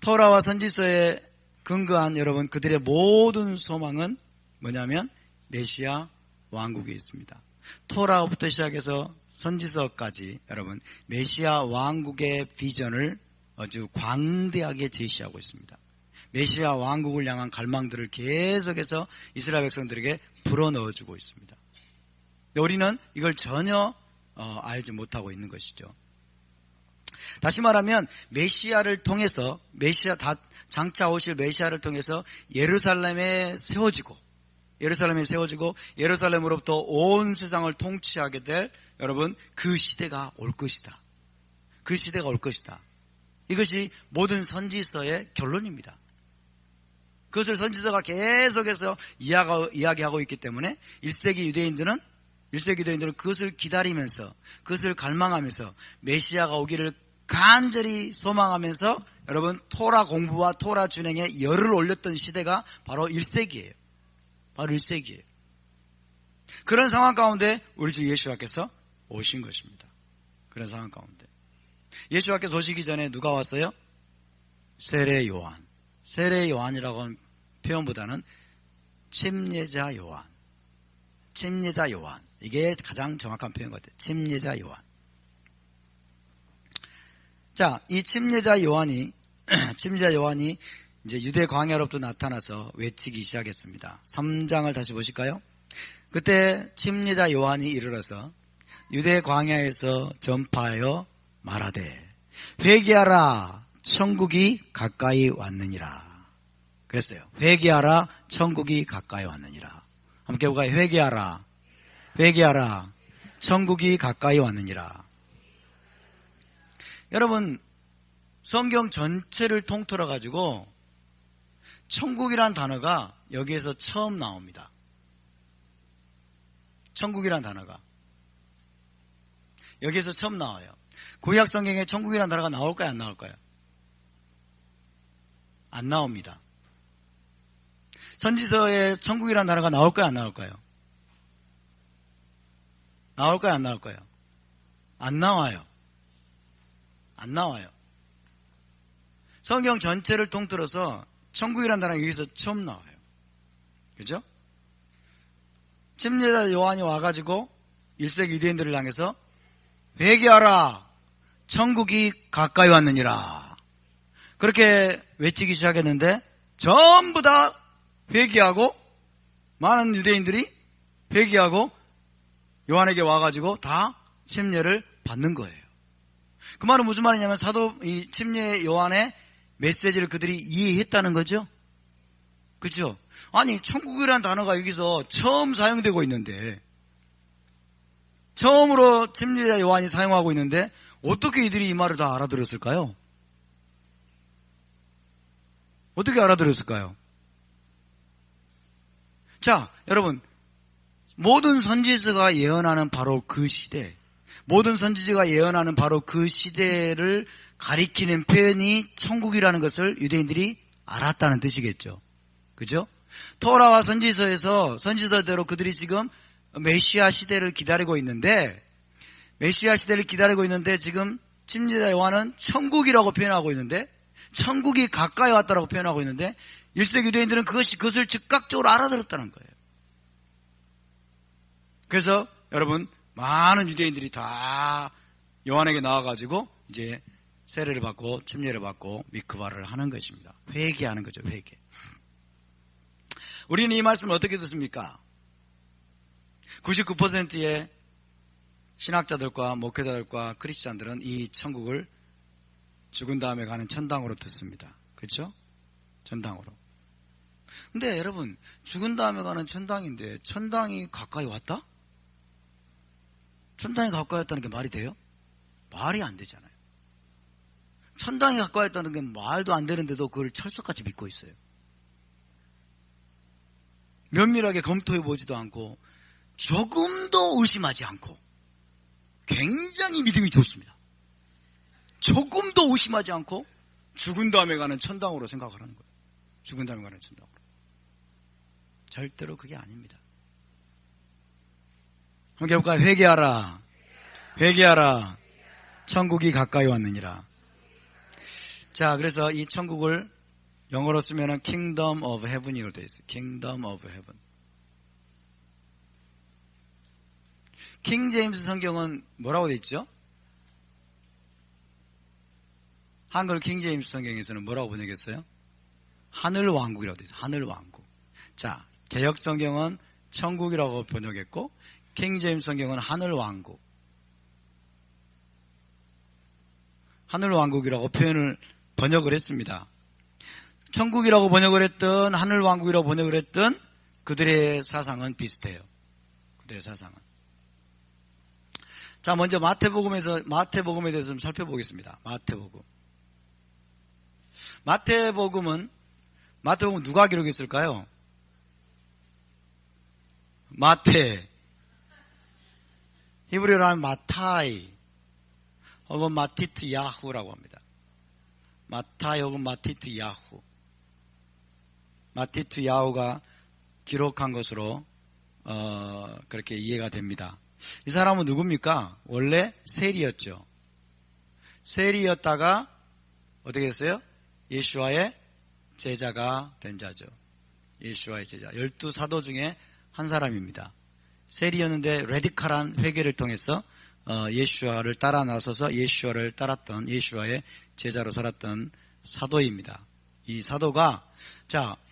토라와 선지서에 근거한 여러분 그들의 모든 소망은 뭐냐면 메시아 왕국에 있습니다. 토라부터 시작해서 선지서까지 여러분 메시아 왕국의 비전을 아주 광대하게 제시하고 있습니다. 메시아 왕국을 향한 갈망들을 계속해서 이스라엘 백성들에게 불어넣어주고 있습니다. 우리는 이걸 전혀 알지 못하고 있는 것이죠. 다시 말하면 메시아를 통해서 장차 오실 메시아를 통해서 예루살렘에 세워지고 예루살렘으로부터 온 세상을 통치하게 될 여러분 그 시대가 올 것이다. 그 시대가 올 것이다. 이것이 모든 선지서의 결론입니다. 그것을 선지서가 계속해서 이야기하고 있기 때문에 1세기 유대인들은 그것을 기다리면서 그것을 갈망하면서 메시아가 오기를 간절히 소망하면서 여러분 토라 공부와 토라 준행에 열을 올렸던 시대가 바로 1세기예요. 바로 1세기예요. 그런 상황 가운데 우리 주 예수님께서 오신 것입니다. 그런 상황 가운데 예수님께서 오시기 전에 누가 왔어요? 세례 요한. 세례 요한이라고 하는 표현보다는 침례자 요한. 침례자 요한. 이게 가장 정확한 표현 같아요. 침례자 요한. 자, 이 침례자 요한이 이제 유대 광야로부터 나타나서 외치기 시작했습니다. 3장을 다시 보실까요? 그때 침례자 요한이 이르러서 유대 광야에서 전파하여 말하되 회개하라 천국이 가까이 왔느니라. 그랬어요. 회개하라 천국이 가까이 왔느니라. 함께 볼까요? 회개하라. 회개하라 천국이 가까이 왔느니라. 여러분, 성경 전체를 통틀어 가지고 천국이란 단어가 여기에서 처음 나옵니다. 천국이란 단어가 여기에서 처음 나와요. 구약 성경에 천국이란 단어가 나올까요? 안 나올까요? 안 나옵니다. 선지서에 천국이란 단어가 나올까요? 안 나올까요? 나올까요? 안 나올까요? 안 나와요. 안 나와요. 성경 전체를 통틀어서 천국이란 단어가 여기서 처음 나와요. 그죠? 침례자 요한이 와가지고 1세기 유대인들을 향해서 회개하라 천국이 가까이 왔느니라 그렇게 외치기 시작했는데 전부 다 회개하고 많은 유대인들이 회개하고 요한에게 와가지고 다 침례를 받는 거예요. 그 말은 무슨 말이냐면 이 침례 요한의 메시지를 그들이 이해했다는 거죠. 그렇죠? 아니 천국이라는 단어가 여기서 처음 사용되고 있는데 처음으로 침례자 요한이 사용하고 있는데 어떻게 이들이 이 말을 다 알아들었을까요? 어떻게 알아들었을까요? 자, 여러분, 모든 선지자가 예언하는 바로 그 시대, 모든 선지자가 예언하는 바로 그 시대를 가리키는 표현이 천국이라는 것을 유대인들이 알았다는 뜻이겠죠. 그죠? 토라와 선지서에서 선지서대로 그들이 지금 메시아 시대를 기다리고 있는데 지금 침례자 요한은 천국이라고 표현하고 있는데 천국이 가까이 왔다라고 표현하고 있는데 1세기 유대인들은 그것을 즉각적으로 알아들었다는 거예요. 그래서 여러분 많은 유대인들이 다 요한에게 나와가지고 이제 세례를 받고 침례를 받고 미크바를 하는 것입니다. 회개하는 거죠. 회개. 우리는 이 말씀을 어떻게 듣습니까? 99%의 신학자들과 목회자들과 크리스찬들은 이 천국을 죽은 다음에 가는 천당으로 듣습니다. 그렇죠? 천당으로. 근데 여러분 죽은 다음에 가는 천당인데 천당이 가까이 왔다? 천당이 가까이 왔다는 게 말이 돼요? 말이 안 되잖아요. 천당이 가까이 왔다는 게 말도 안 되는데도 그걸 철석같이 믿고 있어요. 면밀하게 검토해보지도 않고 조금도 의심하지 않고 굉장히 믿음이 좋습니다. 조금도 의심하지 않고 죽은 다음에 가는 천당으로 생각하는 거예요. 죽은 다음에 가는 천당으로. 절대로 그게 아닙니다. 함께 볼까요? 회개하라. 회개하라. 천국이 가까이 왔느니라. 자, 그래서 이 천국을 영어로 쓰면은 Kingdom of Heaven이라고 되어 있어요. Kingdom of Heaven. 킹 제임스 성경은 뭐라고 되어 있죠? 한글 킹 제임스 성경에서는 뭐라고 번역했어요? 하늘 왕국이라고 되어 있어요. 하늘 왕국. 자, 개역 성경은 천국이라고 번역했고 킹 제임스 성경은 하늘 왕국. 하늘 왕국이라고 번역을 했습니다. 천국이라고 번역을 했던 하늘 왕국이라고 번역을 했던 그들의 사상은 비슷해요. 그들의 사상은. 자, 먼저 마태복음에 대해서 좀 살펴보겠습니다. 마태복음은 누가 기록했을까요? 마태. 히브리어로 하면 마타이 혹은 마티트 야후라고 합니다. 마타이 혹은 마티트 야후. 마티트 야후가 기록한 것으로 그렇게 이해가 됩니다. 이 사람은 누굽니까? 원래 세리였죠. 세리였다가 어떻게 됐어요? 예수와의 제자가 된 자죠. 예수와의 제자. 12사도 중에 한 사람입니다. 세리였는데 레디컬한 회개를 통해서 예수와를 따라 나서서 예수와를 따랐던 예수와의 제자로 살았던 사도입니다. 이 사도가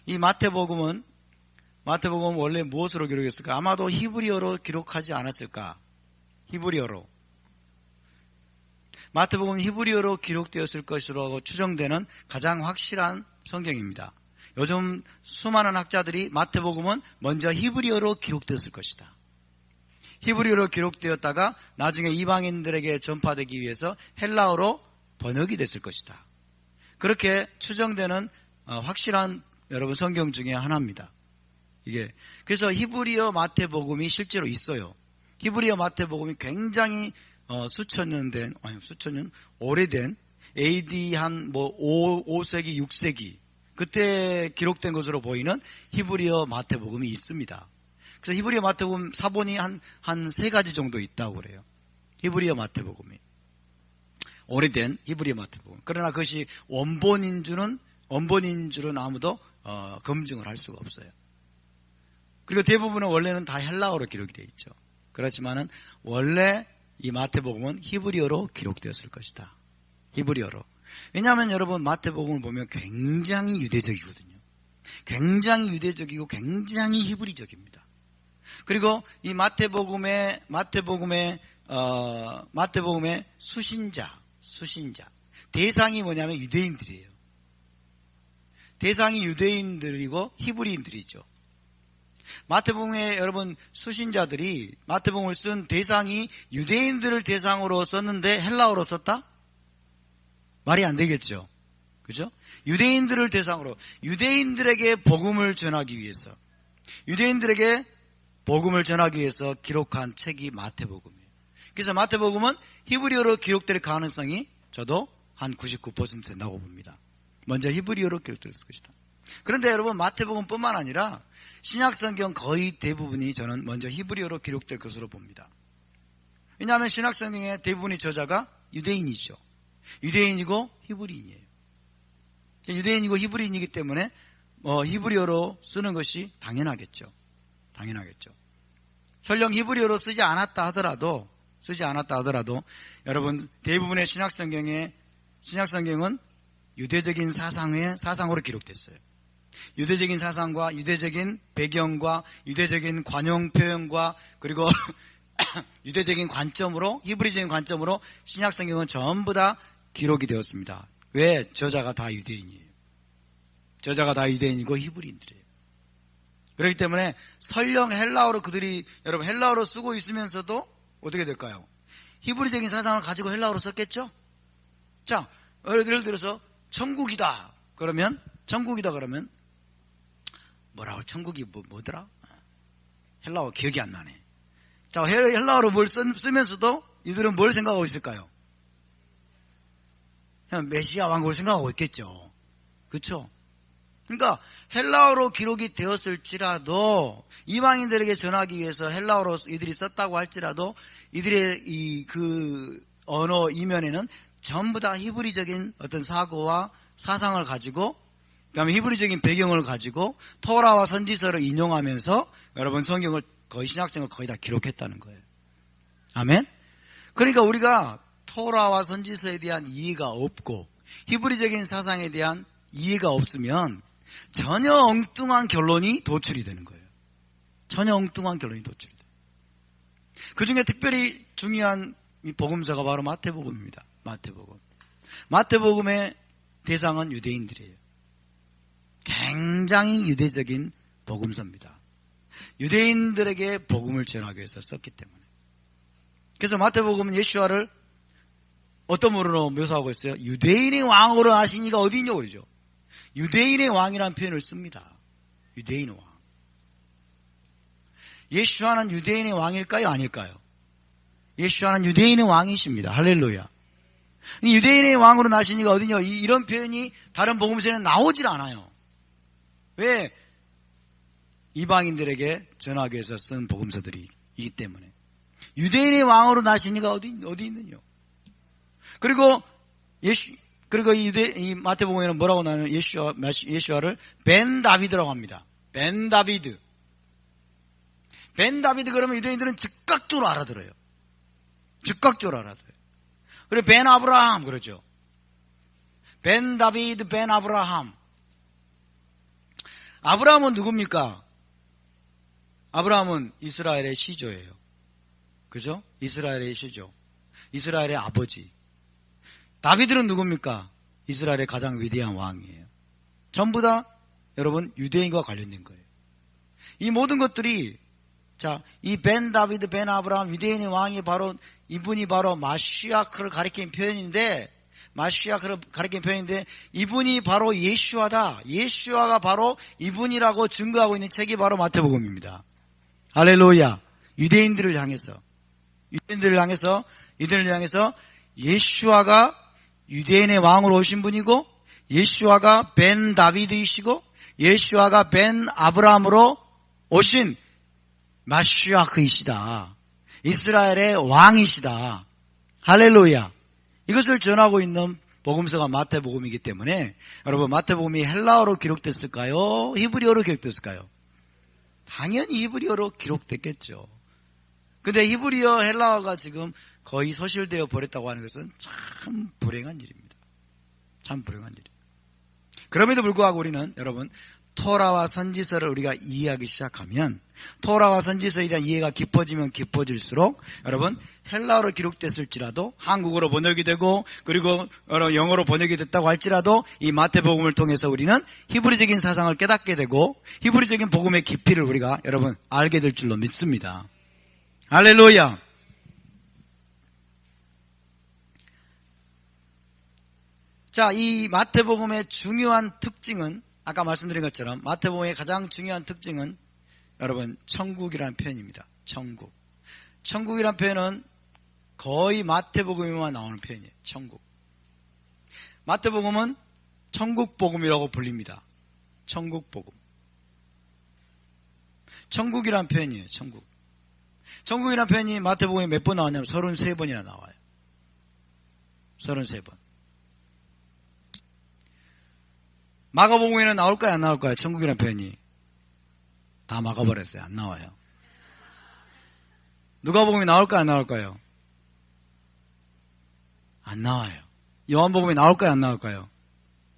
이 마태복음은 원래 무엇으로 기록했을까? 아마도 히브리어로 기록하지 않았을까? 히브리어로. 마태복음은 히브리어로 기록되었을 것으로 추정되는 가장 확실한 성경입니다. 요즘 수많은 학자들이 마태복음은 먼저 히브리어로 기록되었을 것이다. 히브리어로 기록되었다가 나중에 이방인들에게 전파되기 위해서 헬라어로 번역이 됐을 것이다. 그렇게 추정되는 확실한 여러분 성경 중에 하나입니다. 이게 그래서 히브리어 마태복음이 실제로 있어요. 히브리어 마태복음이 굉장히 수천 년 오래된 AD 한 5세기 6세기 그때 기록된 것으로 보이는 히브리어 마태복음이 있습니다. 그래서 히브리어 마태복음 사본이 한 세 가지 정도 있다고 그래요. 히브리어 마태복음이. 오래된 히브리어 마태복음. 그러나 그것이 원본인 줄은 아무도 검증을 할 수가 없어요. 그리고 대부분은 원래는 다 헬라어로 기록이 되어 있죠. 그렇지만은 원래 이 마태복음은 히브리어로 기록되었을 것이다. 히브리어로. 왜냐하면 여러분 마태복음을 보면 굉장히 유대적이거든요. 굉장히 유대적이고 굉장히 히브리적입니다. 그리고 이 마태복음의 수신자 대상이 뭐냐면 유대인들이에요. 대상이 유대인들이고 히브리인들이죠. 마태복음의 여러분 수신자들이 마태복음을 쓴 대상이 유대인들을 대상으로 썼는데 헬라어로 썼다? 말이 안 되겠죠. 그죠? 유대인들을 대상으로 유대인들에게 복음을 전하기 위해서 기록한 책이 마태복음이에요. 그래서 마태복음은 히브리어로 기록될 가능성이 저도 한 99% 된다고 봅니다. 먼저 히브리어로 기록될 것이다. 그런데 여러분 마태복음뿐만 아니라 신약성경 거의 대부분이 저는 먼저 히브리어로 기록될 것으로 봅니다. 왜냐하면 신약성경의 대부분의 저자가 유대인이죠. 유대인이고 히브리인이에요. 유대인이고 히브리인이기 때문에 히브리어로 쓰는 것이 당연하겠죠. 설령 히브리어로 쓰지 않았다 하더라도 여러분 대부분의 신약성경은 유대적인 사상으로 기록됐어요. 유대적인 사상과 유대적인 배경과 유대적인 관용 표현과 그리고 유대적인 관점으로 히브리적인 관점으로 신약성경은 전부 다 기록이 되었습니다. 왜? 저자가 다 유대인이에요. 저자가 다 유대인이고 히브리인들이에요. 그렇기 때문에 설령 헬라어로 여러분 헬라어로 쓰고 있으면서도 어떻게 될까요? 히브리적인 사상을 가지고 헬라어로 썼겠죠? 자, 예를 들어서 천국이다 그러면 뭐라고 천국이 뭐더라? 헬라어 기억이 안 나네. 자, 헬라어로 뭘 쓰면서도 이들은 뭘 생각하고 있을까요? 그냥 메시아 왕국을 생각하고 있겠죠. 그렇죠? 그러니까 헬라어로 기록이 되었을지라도 이방인들에게 전하기 위해서 헬라어로 이들이 썼다고 할지라도 이들의 그 언어 이면에는 전부 다 히브리적인 어떤 사고와 사상을 가지고 그다음에 히브리적인 배경을 가지고 토라와 선지서를 인용하면서 여러분 성경을 거의 신약성을 거의 다 기록했다는 거예요. 아멘? 그러니까 우리가 토라와 선지서에 대한 이해가 없고 히브리적인 사상에 대한 이해가 없으면 전혀 엉뚱한 결론이 도출이 되는 거예요. 그 중에 특별히 중요한 이 복음서가 바로 마태복음입니다. 마태복음의 대상은 유대인들이에요. 굉장히 유대적인 복음서입니다. 유대인들에게 복음을 전하기 위해서 썼기 때문에. 그래서 마태복음은 예수와를 어떤 문으로 묘사하고 있어요? 유대인의 왕으로 하신 이가 어디 있냐고 그러죠. 유대인의 왕이라는 표현을 씁니다. 유대인의 왕. 예수와는 유대인의 왕일까요? 아닐까요? 예수와는 유대인의 왕이십니다. 할렐루야. 유대인의 왕으로 나신 이가 어디냐? 이런 표현이 다른 복음서에는 나오질 않아요. 왜? 이방인들에게 전하기 위해서 쓴 복음서들이기 때문에. 유대인의 왕으로 나신 이가 어디 있느냐? 그리고 그리고 이 마태복음에는 뭐라고 나오냐면 예수와를 벤 다비드라고 합니다. 벤 다비드. 벤 다비드 그러면 유대인들은 즉각적으로 알아들어요. 즉각적으로 알아들어요. 그리고 벤 아브라함 그러죠. 벤 다비드, 벤 아브라함. 아브라함은 누굽니까? 아브라함은 이스라엘의 시조예요. 그죠? 이스라엘의 시조. 이스라엘의 아버지. 다비드는 누굽니까? 이스라엘의 가장 위대한 왕이에요. 전부 다 여러분 유대인과 관련된 거예요. 이 모든 것들이 자, 이 벤 다비드, 벤 아브라함 유대인의 왕이 바로 이분이 바로 마시아크를 가리킨 표현인데 이분이 바로 예수와다. 예수와가 바로 이분이라고 증거하고 있는 책이 바로 마태복음입니다. 할렐루야. 유대인들을 향해서 예수와가 유대인의 왕으로 오신 분이고 예수와가 벤 다비드이시고 예수와가 벤 아브라함으로 오신 마시아크이시다. 이스라엘의 왕이시다. 할렐루야. 이것을 전하고 있는 복음서가 마태복음이기 때문에 여러분 마태복음이 헬라어로 기록됐을까요? 히브리어로 기록됐을까요? 당연히 히브리어로 기록됐겠죠. 근데 히브리어 헬라어가 지금 거의 소실되어 버렸다고 하는 것은 참 불행한 일입니다. 참 불행한 일입니다. 그럼에도 불구하고 우리는 여러분 토라와 선지서를 우리가 이해하기 시작하면 토라와 선지서에 대한 이해가 깊어지면 깊어질수록 여러분 헬라어로 기록됐을지라도 한국어로 번역이 되고 그리고 영어로 번역이 됐다고 할지라도 이 마태복음을 통해서 우리는 히브리적인 사상을 깨닫게 되고 히브리적인 복음의 깊이를 우리가 여러분 알게 될 줄로 믿습니다. 할렐루야. 자, 이 마태복음의 중요한 특징은 아까 말씀드린 것처럼 마태복음의 가장 중요한 특징은 여러분 천국이라는 표현입니다. 천국. 천국이라는 표현은 거의 마태복음에만 나오는 표현이에요. 천국. 마태복음은 천국복음이라고 불립니다. 천국복음. 천국이라는 표현이에요. 천국. 천국이라는 표현이 마태복음에 몇 번 나왔냐면 33번이나 나와요. 33번. 마가복음에는 나올까요? 안 나올까요? 천국이라는 표현이. 다 막아버렸어요. 안 나와요. 누가복음에 나올까요? 안 나올까요? 안 나와요. 요한복음에 나올까요? 안 나올까요?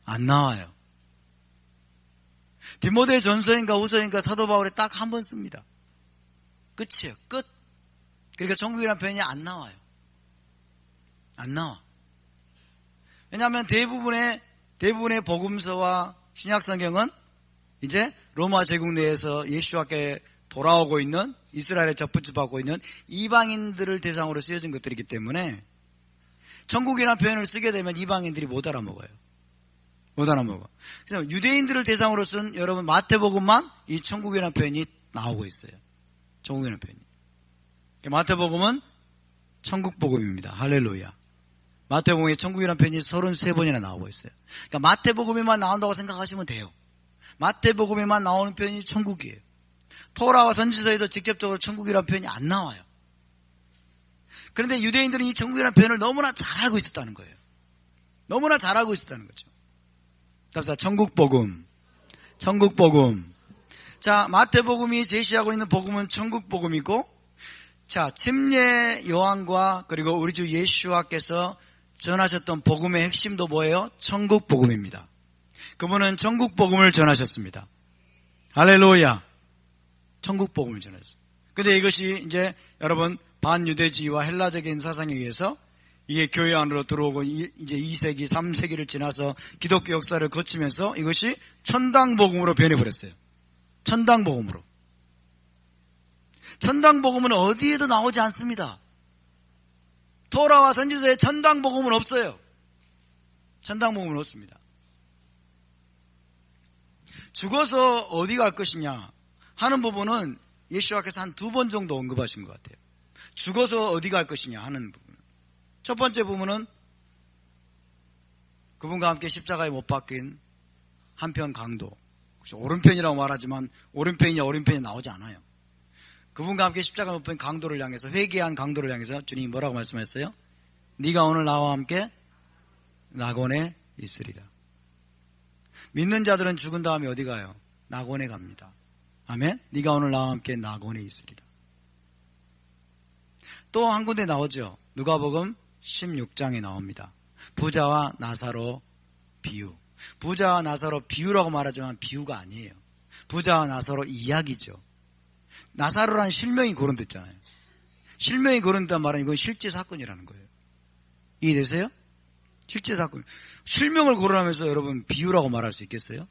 안 나와요. 디모데 전서인가 후서인가 사도 바울에 딱 한 번 씁니다. 끝이에요. 끝. 그러니까 천국이라는 표현이 안 나와요. 안 나와. 왜냐하면 대부분의 복음서와 신약성경은 이제 로마 제국 내에서 예수와께 돌아오고 있는 이스라엘에 접붙여받고 있는 이방인들을 대상으로 쓰여진 것들이기 때문에 천국이라는 표현을 쓰게 되면 이방인들이 못 알아먹어요. 못 알아먹어. 그래서 유대인들을 대상으로 쓴 여러분 마태복음만 이 천국이라는 표현이 나오고 있어요. 천국이라는 표현이. 마태복음은 천국복음입니다. 할렐루야. 마태복음에 천국이라는 표현이 33번이나 나오고 있어요. 그러니까 마태복음에만 나온다고 생각하시면 돼요. 마태복음에만 나오는 표현이 천국이에요. 토라와 선지서에도 직접적으로 천국이라는 표현이 안 나와요. 그런데 유대인들은 이 천국이라는 표현을 너무나 잘 알고 있었다는 거예요. 너무나 잘 알고 있었다는 거죠. 답사 천국복음. 천국복음. 자, 마태복음이 제시하고 있는 복음은 천국복음이고, 자, 침례 요한과 그리고 우리 주 예수와께서 전하셨던 복음의 핵심도 뭐예요? 천국복음입니다. 그분은 천국복음을 전하셨습니다. 할렐루야. 천국복음을 전하셨어요. 근데 이것이 이제 여러분 반유대주의와 헬라적인 사상에 의해서 이게 교회 안으로 들어오고 이제 2세기, 3세기를 지나서 기독교 역사를 거치면서 이것이 천당복음으로 변해버렸어요. 천당복음으로. 천당복음은 어디에도 나오지 않습니다. 토라와 선지서에 천당복음은 없어요. 천당복음은 없습니다. 죽어서 어디 갈 것이냐 하는 부분은 예수와께서 한 2번 정도 언급하신 것 같아요. 죽어서 어디 갈 것이냐 하는 부분. 첫 번째 부분은 그분과 함께 십자가에 못 박힌 한편 강도. 오른편이라고 말하지만 오른편이냐 오른편이 나오지 않아요. 그분과 함께 십자가에 못 박힌 강도를 향해서 회개한 강도를 향해서 주님이 뭐라고 말씀하셨어요? 네가 오늘 나와 함께 낙원에 있으리라. 믿는 자들은 죽은 다음에 어디 가요? 낙원에 갑니다. 아멘? 네가 오늘 나와 함께 낙원에 있으리라. 또 한 군데 나오죠. 누가복음 16장에 나옵니다. 부자와 나사로 비유. 부자와 나사로 비유라고 말하지만 비유가 아니에요. 부자와 나사로 이야기죠. 나사로란 실명이 거론됐잖아요. 실명이 거론됐단 말은 이건 실제 사건이라는 거예요. 이해되세요? 실제 사건. 실명을 거론하면서 여러분 비유라고 말할 수 있겠어요?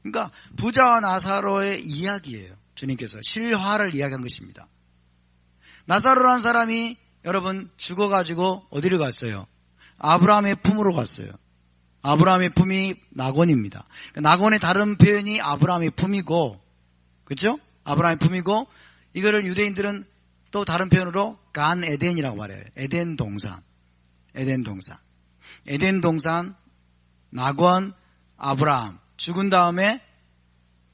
그러니까 부자와 나사로의 이야기예요. 주님께서 실화를 이야기한 것입니다. 나사로라는 사람이 여러분 죽어가지고 어디를 갔어요? 아브라함의 품으로 갔어요. 아브라함의 품이 낙원입니다. 낙원의 다른 표현이 아브라함의 품이고, 그렇죠? 아브라함의 품이고, 이거를 유대인들은 또 다른 표현으로 간 에덴이라고 말해요. 에덴 동산. 에덴 동산. 에덴 동산, 낙원, 아브라함. 죽은 다음에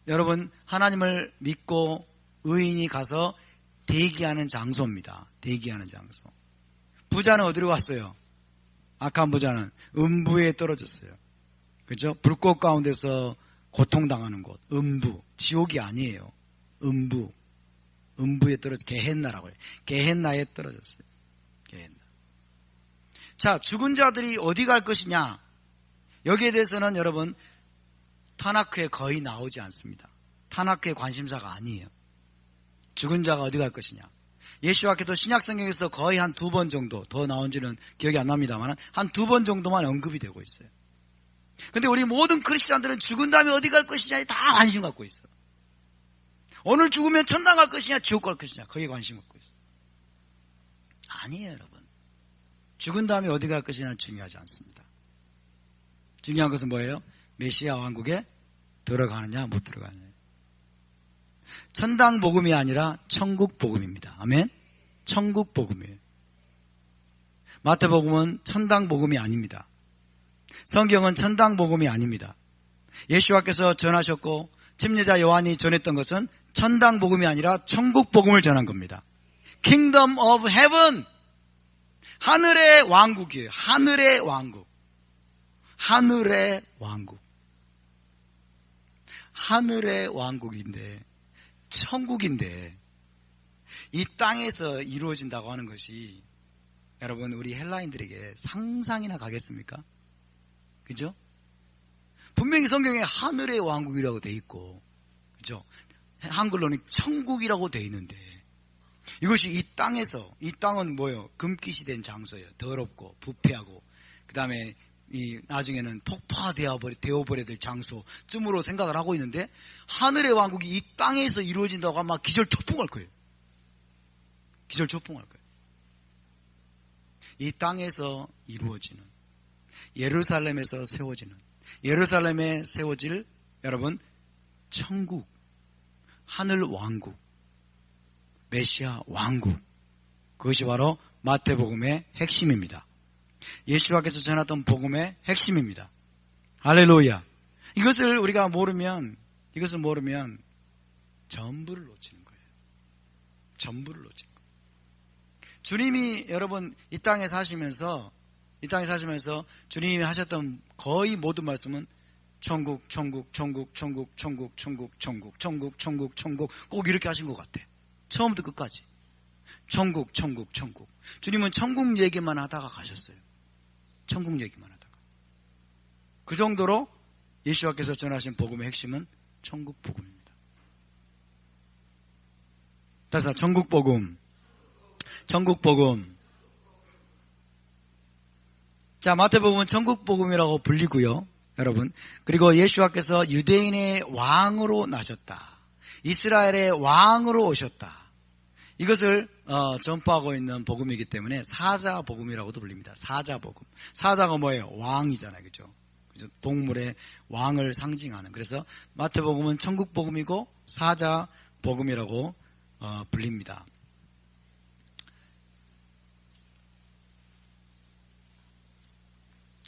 여러분 하나님을 믿고 의인이 가서 대기하는 장소입니다. 대기하는 장소. 부자는 어디로 갔어요? 악한 부자는 음부에 떨어졌어요. 그렇죠? 불꽃 가운데서 고통당하는 곳. 음부. 지옥이 아니에요. 음부. 음부에 떨어져 게헨나라고 해요. 게헨나에 떨어졌어요. 게헨나. 자, 죽은 자들이 어디 갈 것이냐? 여기에 대해서는 여러분 타나크에 거의 나오지 않습니다. 타나크의 관심사가 아니에요. 죽은 자가 어디 갈 것이냐? 예수와께도 신약 성경에서도 거의 한 2번 정도, 더 나온지는 기억이 안 납니다만 한 2번 정도만 언급이 되고 있어요. 근데 우리 모든 크리스찬들은 죽은 다음에 어디 갈 것이냐에 다 관심 갖고 있어요. 오늘 죽으면 천당 갈 것이냐 지옥 갈 것이냐 거기에 관심 갖고 있어요. 아니에요, 여러분. 죽은 다음에 어디 갈 것이냐는 중요하지 않습니다. 중요한 것은 뭐예요? 메시아 왕국에 들어가느냐 못 들어가느냐. 천당 복음이 아니라 천국 복음입니다. 아멘. 천국 복음이에요. 마태복음은 천당 복음이 아닙니다. 성경은 천당 복음이 아닙니다. 예수와께서 전하셨고 침례자 요한이 전했던 것은 천당 복음이 아니라 천국 복음을 전한 겁니다. Kingdom of Heaven. 하늘의 왕국이에요. 하늘의 왕국. 하늘의 왕국. 하늘의 왕국인데 천국인데 이 땅에서 이루어진다고 하는 것이 여러분 우리 헬라인들에게 상상이나 가겠습니까? 그죠? 분명히 성경에 하늘의 왕국이라고 돼 있고, 그죠? 한글로는 천국이라고 돼 있는데 이것이 이 땅에서, 이 땅은 뭐예요? 금깃이 된 장소예요. 더럽고 부패하고 그 다음에 이 나중에는 폭파되어 버려야 될 장소쯤으로 생각을 하고 있는데 하늘의 왕국이 이 땅에서 이루어진다고 하면 막 기절초풍할 거예요. 기절초풍할 거예요. 이 땅에서 이루어지는, 예루살렘에서 세워지는, 예루살렘에 세워질 여러분 천국, 하늘 왕국, 메시아 왕국, 그것이 바로 마태복음의 핵심입니다. 예수와께서 전했던 복음의 핵심입니다. 할렐루야. 이것을 우리가 모르면, 이것을 모르면 전부를 놓치는 거예요. 전부를 놓치는 거예요. 주님이 여러분 이 땅에 사시면서 주님이 하셨던 거의 모든 말씀은 천국, 천국, 천국, 천국, 천국, 천국, 천국, 천국, 천국, 천국 꼭 이렇게 하신 것 같아. 처음부터 끝까지. 천국, 천국, 천국. 주님은 천국 얘기만 하다가 가셨어요. 천국 얘기만 하다가. 그 정도로 예수와께서 전하신 복음의 핵심은 천국 복음입니다. 따라서 천국 복음. 천국 복음. 자, 마태복음은 천국 복음이라고 불리고요. 여러분. 그리고 예수와께서 유대인의 왕으로 나셨다. 이스라엘의 왕으로 오셨다. 이것을 전파하고 있는 복음이기 때문에 사자 복음이라고도 불립니다. 사자 복음. 사자가 뭐예요? 왕이잖아요. 그죠? 동물의 왕을 상징하는. 그래서 마태복음은 천국 복음이고 사자 복음이라고 불립니다.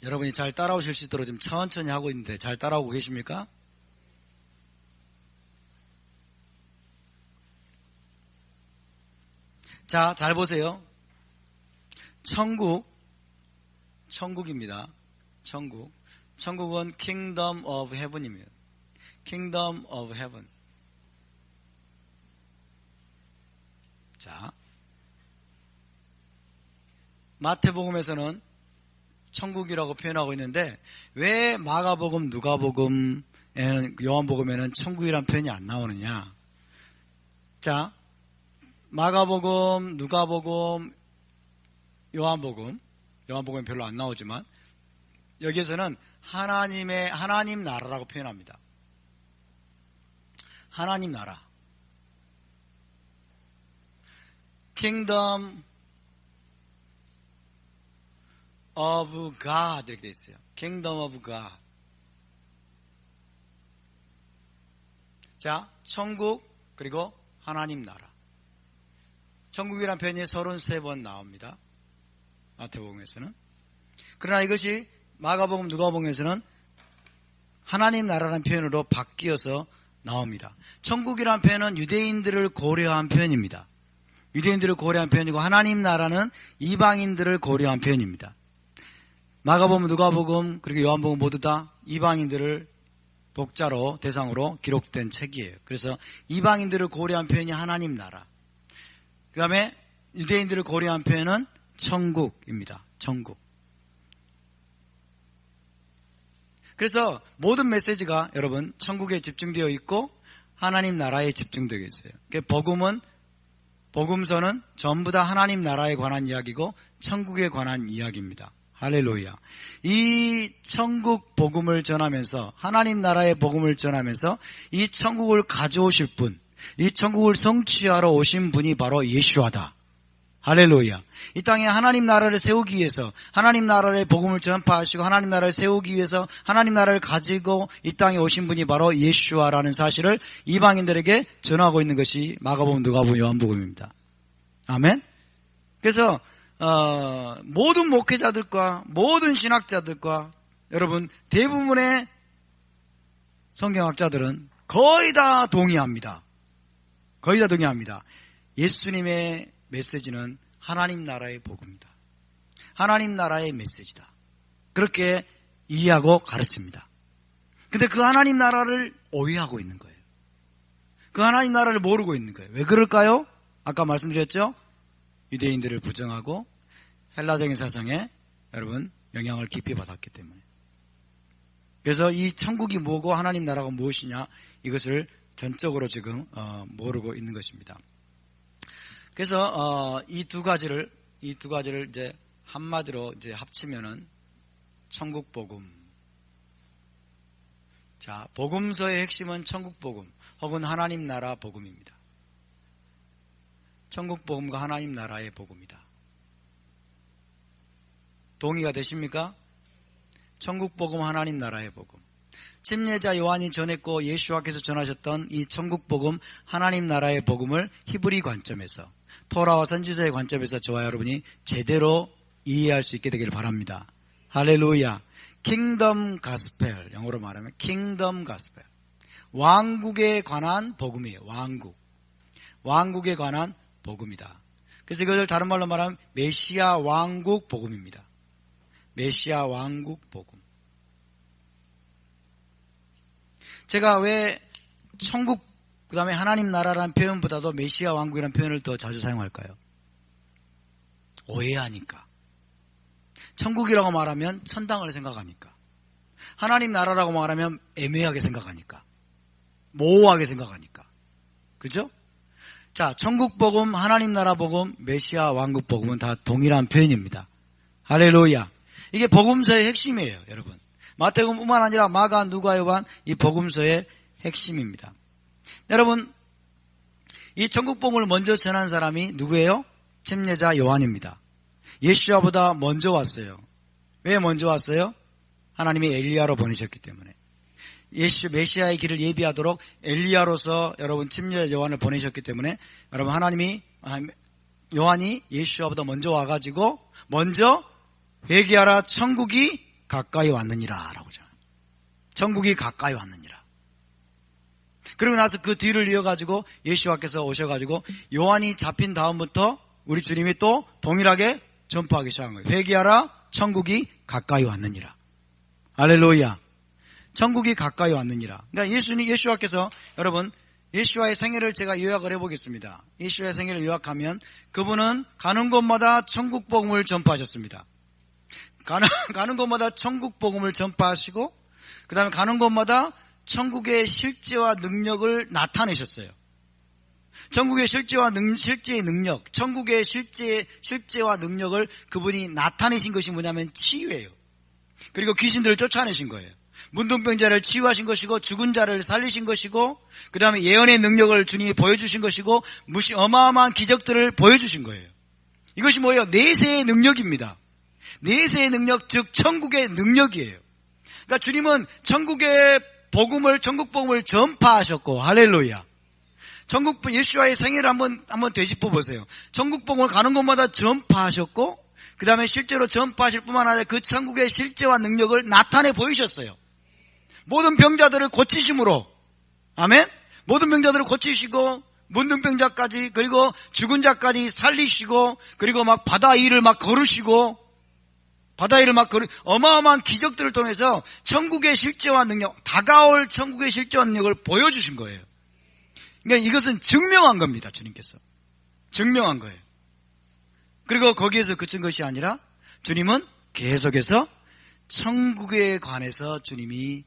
여러분이 잘 따라오실 수 있도록 좀 천천히 하고 있는데 잘 따라오고 계십니까? 자, 잘 보세요. 천국입니다. 천국. 천국은 Kingdom of Heaven입니다. Kingdom of Heaven. 자, 마태복음에서는 천국이라고 표현하고 있는데 왜 마가복음, 누가복음, 요한복음에는 천국이란 표현이 안 나오느냐? 자, 마가복음, 누가복음, 요한복음은 별로 안 나오지만 여기에서는 하나님 나라라고 표현합니다. 하나님 나라. Kingdom of God 이렇게 되어 있어요. Kingdom of God. 자, 천국 그리고 하나님 나라. 천국이란 표현이 33번 나옵니다. 마태복음에서는. 그러나 이것이 마가복음, 누가복음에서는 하나님 나라라는 표현으로 바뀌어서 나옵니다. 천국이란 표현은 유대인들을 고려한 표현입니다. 유대인들을 고려한 표현이고 하나님 나라는 이방인들을 고려한 표현입니다. 마가복음, 누가복음, 그리고 요한복음 모두 다 이방인들을 독자로 대상으로 기록된 책이에요. 그래서 이방인들을 고려한 표현이 하나님 나라. 그 다음에 유대인들을 고려한 표현은 천국입니다. 천국. 그래서 모든 메시지가 여러분 천국에 집중되어 있고 하나님 나라에 집중되어 있어요. 복음서는 전부 다 하나님 나라에 관한 이야기고 천국에 관한 이야기입니다. 할렐루야. 이 천국 복음을 전하면서 하나님 나라의 복음을 전하면서 이 천국을 가져오실 분, 이 천국을 성취하러 오신 분이 바로 예수와다. 할렐루야. 이 땅에 하나님 나라를 세우기 위해서 하나님 나라의 복음을 전파하시고 하나님 나라를 세우기 위해서 하나님 나라를 가지고 이 땅에 오신 분이 바로 예수와라는 사실을 이방인들에게 전하고 있는 것이 마가복음, 누가복음, 요한복음입니다. 아멘. 그래서 모든 목회자들과 모든 신학자들과 여러분 대부분의 성경학자들은 거의 다 동의합니다. 거의 다 동의합니다. 예수님의 메시지는 하나님 나라의 복음이다. 하나님 나라의 메시지다. 그렇게 이해하고 가르칩니다. 근데 그 하나님 나라를 오해하고 있는 거예요. 그 하나님 나라를 모르고 있는 거예요. 왜 그럴까요? 아까 말씀드렸죠? 유대인들을 부정하고 헬라적인 사상에 여러분 영향을 깊이 받았기 때문에. 그래서 이 천국이 뭐고 하나님 나라가 무엇이냐 이것을 전적으로 지금 모르고 있는 것입니다. 그래서 이 두 가지를 이제 한마디로 이제 합치면은 천국 복음. 자, 복음서의 핵심은 천국 복음 혹은 하나님 나라 복음입니다. 천국 복음과 하나님 나라의 복음이다. 동의가 되십니까? 천국 복음, 하나님 나라의 복음. 침례자 요한이 전했고 예수와께서 전하셨던 이 천국 복음, 하나님 나라의 복음을 히브리 관점에서 토라와 선지서의 관점에서 저와 여러분이 제대로 이해할 수 있게 되기를 바랍니다. 할렐루야. 킹덤 가스펠, 영어로 말하면 킹덤 가스펠. 왕국에 관한 복음이에요. 왕국에 관한 복음이다. 그래서 이것을 다른 말로 말하면 메시아 왕국 복음입니다. 메시아 왕국 복음. 제가 왜 천국 그 다음에 하나님 나라라는 표현보다도 메시아 왕국이라는 표현을 더 자주 사용할까요? 오해하니까. 천국이라고 말하면 천당을 생각하니까. 하나님 나라라고 말하면 애매하게 생각하니까. 모호하게 생각하니까. 그죠? 자, 천국 복음, 하나님 나라 복음, 메시아 왕국 복음은 다 동일한 표현입니다. 할렐루야. 이게 복음서의 핵심이에요, 여러분. 마태복음뿐만 아니라 마가, 누가, 요한 이 복음서의 핵심입니다. 여러분, 이 천국 복음을 먼저 전한 사람이 누구예요? 침례자 요한입니다. 예수와보다 먼저 왔어요. 왜 먼저 왔어요? 하나님이 엘리야로 보내셨기 때문에. 메시아의 길을 예비하도록 엘리야로서 여러분 침례자 요한을 보내셨기 때문에 여러분 요한이 예수와보다 먼저 와가지고 먼저 회개하라 천국이 가까이 왔느니라 라고 하죠. 천국이 가까이 왔느니라. 그리고 나서 그 뒤를 이어가지고 예수와께서 오셔가지고 요한이 잡힌 다음부터 우리 주님이 또 동일하게 전파하기 시작한 거예요. 회개하라 천국이 가까이 왔느니라. 할렐루야. 천국이 가까이 왔느니라. 그러니까 예수와께서, 여러분, 예수와의 생애를 제가 요약을 해보겠습니다. 예수와의 생애를 요약하면 그분은 가는 곳마다 천국 복음을 전파하셨습니다. 가는 곳마다 천국 복음을 전파하시고, 그 다음에 가는 곳마다 천국의 실제와 능력을 나타내셨어요. 천국의 실제의 능력, 천국의 실제와 능력을 그분이 나타내신 것이 뭐냐면 치유예요. 그리고 귀신들을 쫓아내신 거예요. 문둥병자를 치유하신 것이고, 죽은 자를 살리신 것이고, 그 다음에 예언의 능력을 주님이 보여주신 것이고, 어마어마한 기적들을 보여주신 거예요. 이것이 뭐예요? 내세의 능력입니다. 내세의 능력, 즉 천국의 능력이에요. 그러니까 주님은 천국 복음을 전파하셨고, 할렐루야. 예수와의 생애를 한번 되짚어 보세요. 천국 복음을 가는 곳마다 전파하셨고, 그 다음에 실제로 전파하실 뿐만 아니라 그 천국의 실제와 능력을 나타내 보이셨어요. 모든 병자들을 고치심으로, 아멘? 모든 병자들을 고치시고, 문둥병자까지, 그리고 죽은 자까지 살리시고, 그리고 막 바다 위를 막 걸으시고, 어마어마한 기적들을 통해서 천국의 실제와 능력, 다가올 천국의 실제와 능력을 보여주신 거예요. 그러니까 이것은 증명한 겁니다. 주님께서 증명한 거예요. 그리고 거기에서 그친 것이 아니라 주님은 계속해서 천국에 관해서 주님이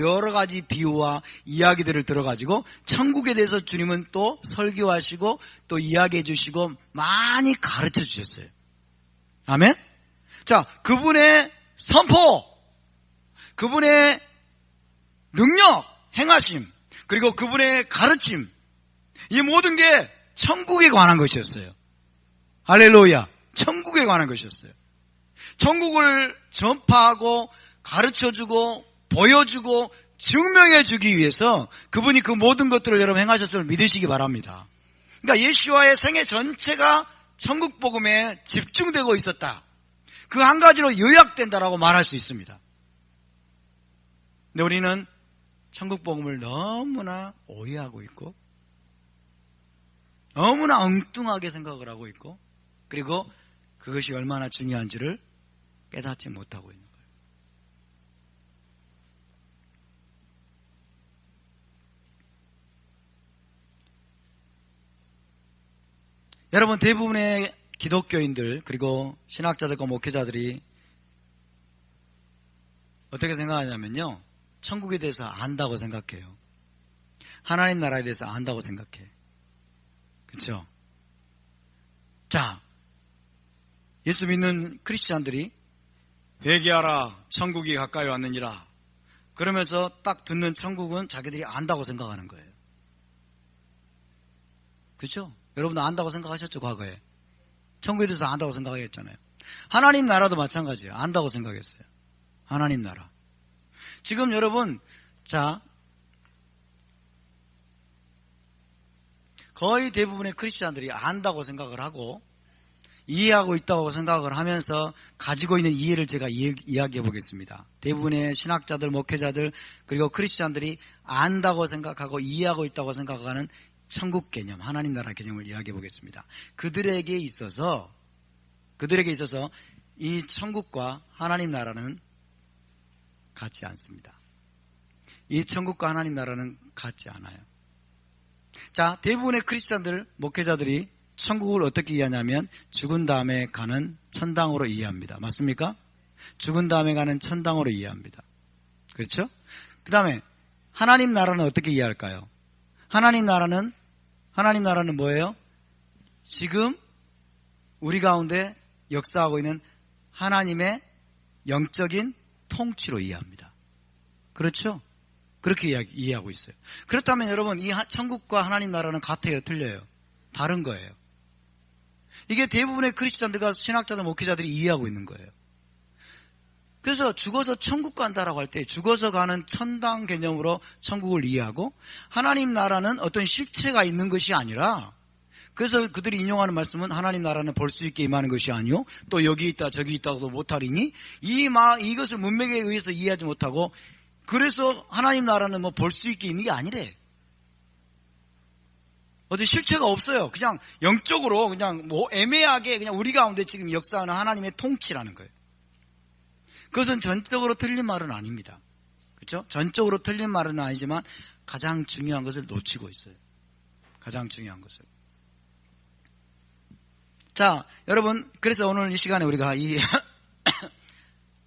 여러 가지 비유와 이야기들을 들어가지고 천국에 대해서 주님은 또 설교하시고 또 이야기해 주시고 많이 가르쳐 주셨어요. 아멘? 자, 그분의 선포, 그분의 능력, 행하심, 그리고 그분의 가르침, 이 모든 게 천국에 관한 것이었어요. 할렐루야. 천국에 관한 것이었어요. 천국을 전파하고 가르쳐주고 보여주고 증명해주기 위해서 그분이 그 모든 것들을 여러분 행하셨음을 믿으시기 바랍니다. 그러니까 예수와의 생애 전체가 천국 복음에 집중되고 있었다. 그 한 가지로 요약된다라고 말할 수 있습니다. 근데 우리는 천국 복음을 너무나 오해하고 있고, 너무나 엉뚱하게 생각을 하고 있고, 그리고 그것이 얼마나 중요한지를 깨닫지 못하고 있는 거예요. 여러분, 대부분의 기독교인들 그리고 신학자들과 목회자들이 어떻게 생각하냐면요, 천국에 대해서 안다고 생각해요. 하나님 나라에 대해서 안다고 생각해. 그렇죠? 자, 예수 믿는 크리스찬들이 회개하라, 천국이 가까이 왔느니라 그러면서 딱 듣는 천국은 자기들이 안다고 생각하는 거예요. 그렇죠? 여러분도 안다고 생각하셨죠? 과거에 천국에 대해서 안다고 생각했잖아요. 하나님 나라도 마찬가지예요. 안다고 생각했어요. 하나님 나라. 지금 여러분, 자, 거의 대부분의 크리스찬들이 안다고 생각을 하고 이해하고 있다고 생각을 하면서 가지고 있는 이해를 제가 이야기해 보겠습니다. 대부분의 신학자들, 목회자들, 그리고 크리스찬들이 안다고 생각하고 이해하고 있다고 생각하는 천국 개념, 하나님 나라 개념을 이야기해 보겠습니다. 그들에게 있어서 이 천국과 하나님 나라는 같지 않습니다. 이 천국과 하나님 나라는 같지 않아요. 자, 대부분의 크리스찬들, 목회자들이 천국을 어떻게 이해하냐면 죽은 다음에 가는 천당으로 이해합니다. 맞습니까? 죽은 다음에 가는 천당으로 이해합니다. 그렇죠? 그 다음에 하나님 나라는 어떻게 이해할까요? 하나님 나라는 뭐예요? 지금 우리 가운데 역사하고 있는 하나님의 영적인 통치로 이해합니다. 그렇죠? 그렇게 이해하고 있어요. 그렇다면 여러분, 이 천국과 하나님 나라는 같아요? 틀려요? 다른 거예요. 이게 대부분의 크리스찬들과 신학자들, 목회자들이 이해하고 있는 거예요. 그래서 죽어서 천국 간다라고 할 때 죽어서 가는 천당 개념으로 천국을 이해하고, 하나님 나라는 어떤 실체가 있는 것이 아니라, 그래서 그들이 인용하는 말씀은 하나님 나라는 볼 수 있게 임하는 것이 아니요 또 여기 있다 저기 있다고도 못하리니, 이것을 문맥에 의해서 이해하지 못하고, 그래서 하나님 나라는 뭐 볼 수 있게 있는 게 아니래. 어디 실체가 없어요. 그냥 영적으로 그냥 뭐 애매하게 그냥 우리 가운데 지금 역사하는 하나님의 통치라는 거예요. 그것은 전적으로 틀린 말은 아닙니다. 그렇죠? 전적으로 틀린 말은 아니지만 가장 중요한 것을 놓치고 있어요. 가장 중요한 것을. 자, 여러분, 그래서 오늘 이 시간에 우리가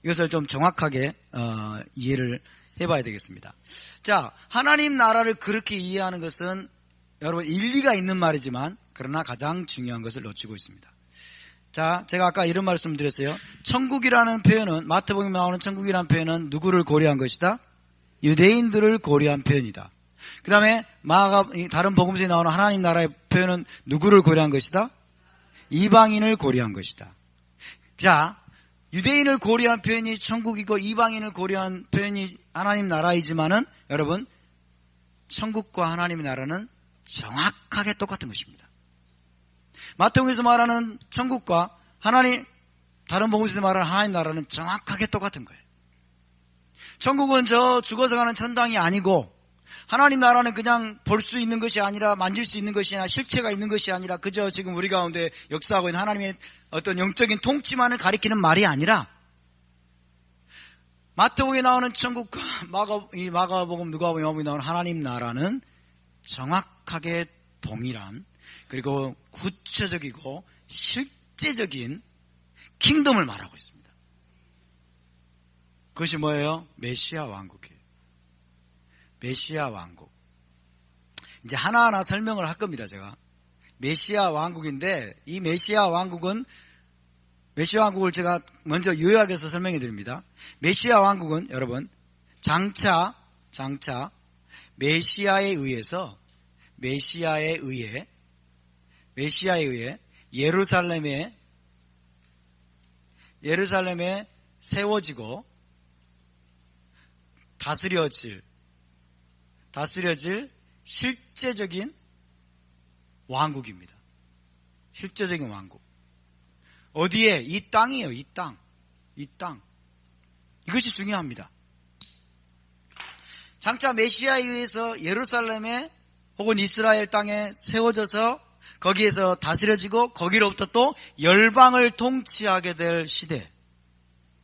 이것을 좀 정확하게 이해를 해봐야 되겠습니다. 자, 하나님 나라를 그렇게 이해하는 것은 여러분 일리가 있는 말이지만 그러나 가장 중요한 것을 놓치고 있습니다. 자, 제가 아까 이런 말씀 드렸어요. 천국이라는 표현은, 마태복음에 나오는 천국이라는 표현은 누구를 고려한 것이다? 유대인들을 고려한 표현이다. 그 다음에 다른 복음서에 나오는 하나님 나라의 표현은 누구를 고려한 것이다? 이방인을 고려한 것이다. 자, 유대인을 고려한 표현이 천국이고 이방인을 고려한 표현이 하나님 나라이지만은 여러분, 천국과 하나님의 나라는 정확하게 똑같은 것입니다. 마태복음에서 말하는 천국과 다른 복음서에서 말하는 하나님 나라는 정확하게 똑같은 거예요. 천국은 저 죽어서 가는 천당이 아니고, 하나님 나라는 그냥 볼 수 있는 것이 아니라, 만질 수 있는 것이 아니라, 실체가 있는 것이 아니라 그저 지금 우리 가운데 역사하고 있는 하나님의 어떤 영적인 통치만을 가리키는 말이 아니라, 마태복음에 나오는 천국과 마가복음, 누가복음, 요한복음에 나오는 하나님 나라는 정확하게 동일한, 그리고 구체적이고 실제적인 킹덤을 말하고 있습니다. 그것이 뭐예요? 메시아 왕국이에요. 메시아 왕국. 이제 하나하나 설명을 할 겁니다, 제가. 메시아 왕국인데, 이 메시아 왕국을 제가 먼저 요약해서 설명해 드립니다. 메시아 왕국은 여러분, 장차 메시아에 의해 예루살렘에 세워지고 다스려질 실제적인 왕국입니다. 실제적인 왕국. 어디에? 이 땅이에요. 이 땅. 이것이 중요합니다. 장차 메시아에 의해서 예루살렘에 혹은 이스라엘 땅에 세워져서 거기에서 다스려지고 거기로부터 또 열방을 통치하게 될 시대.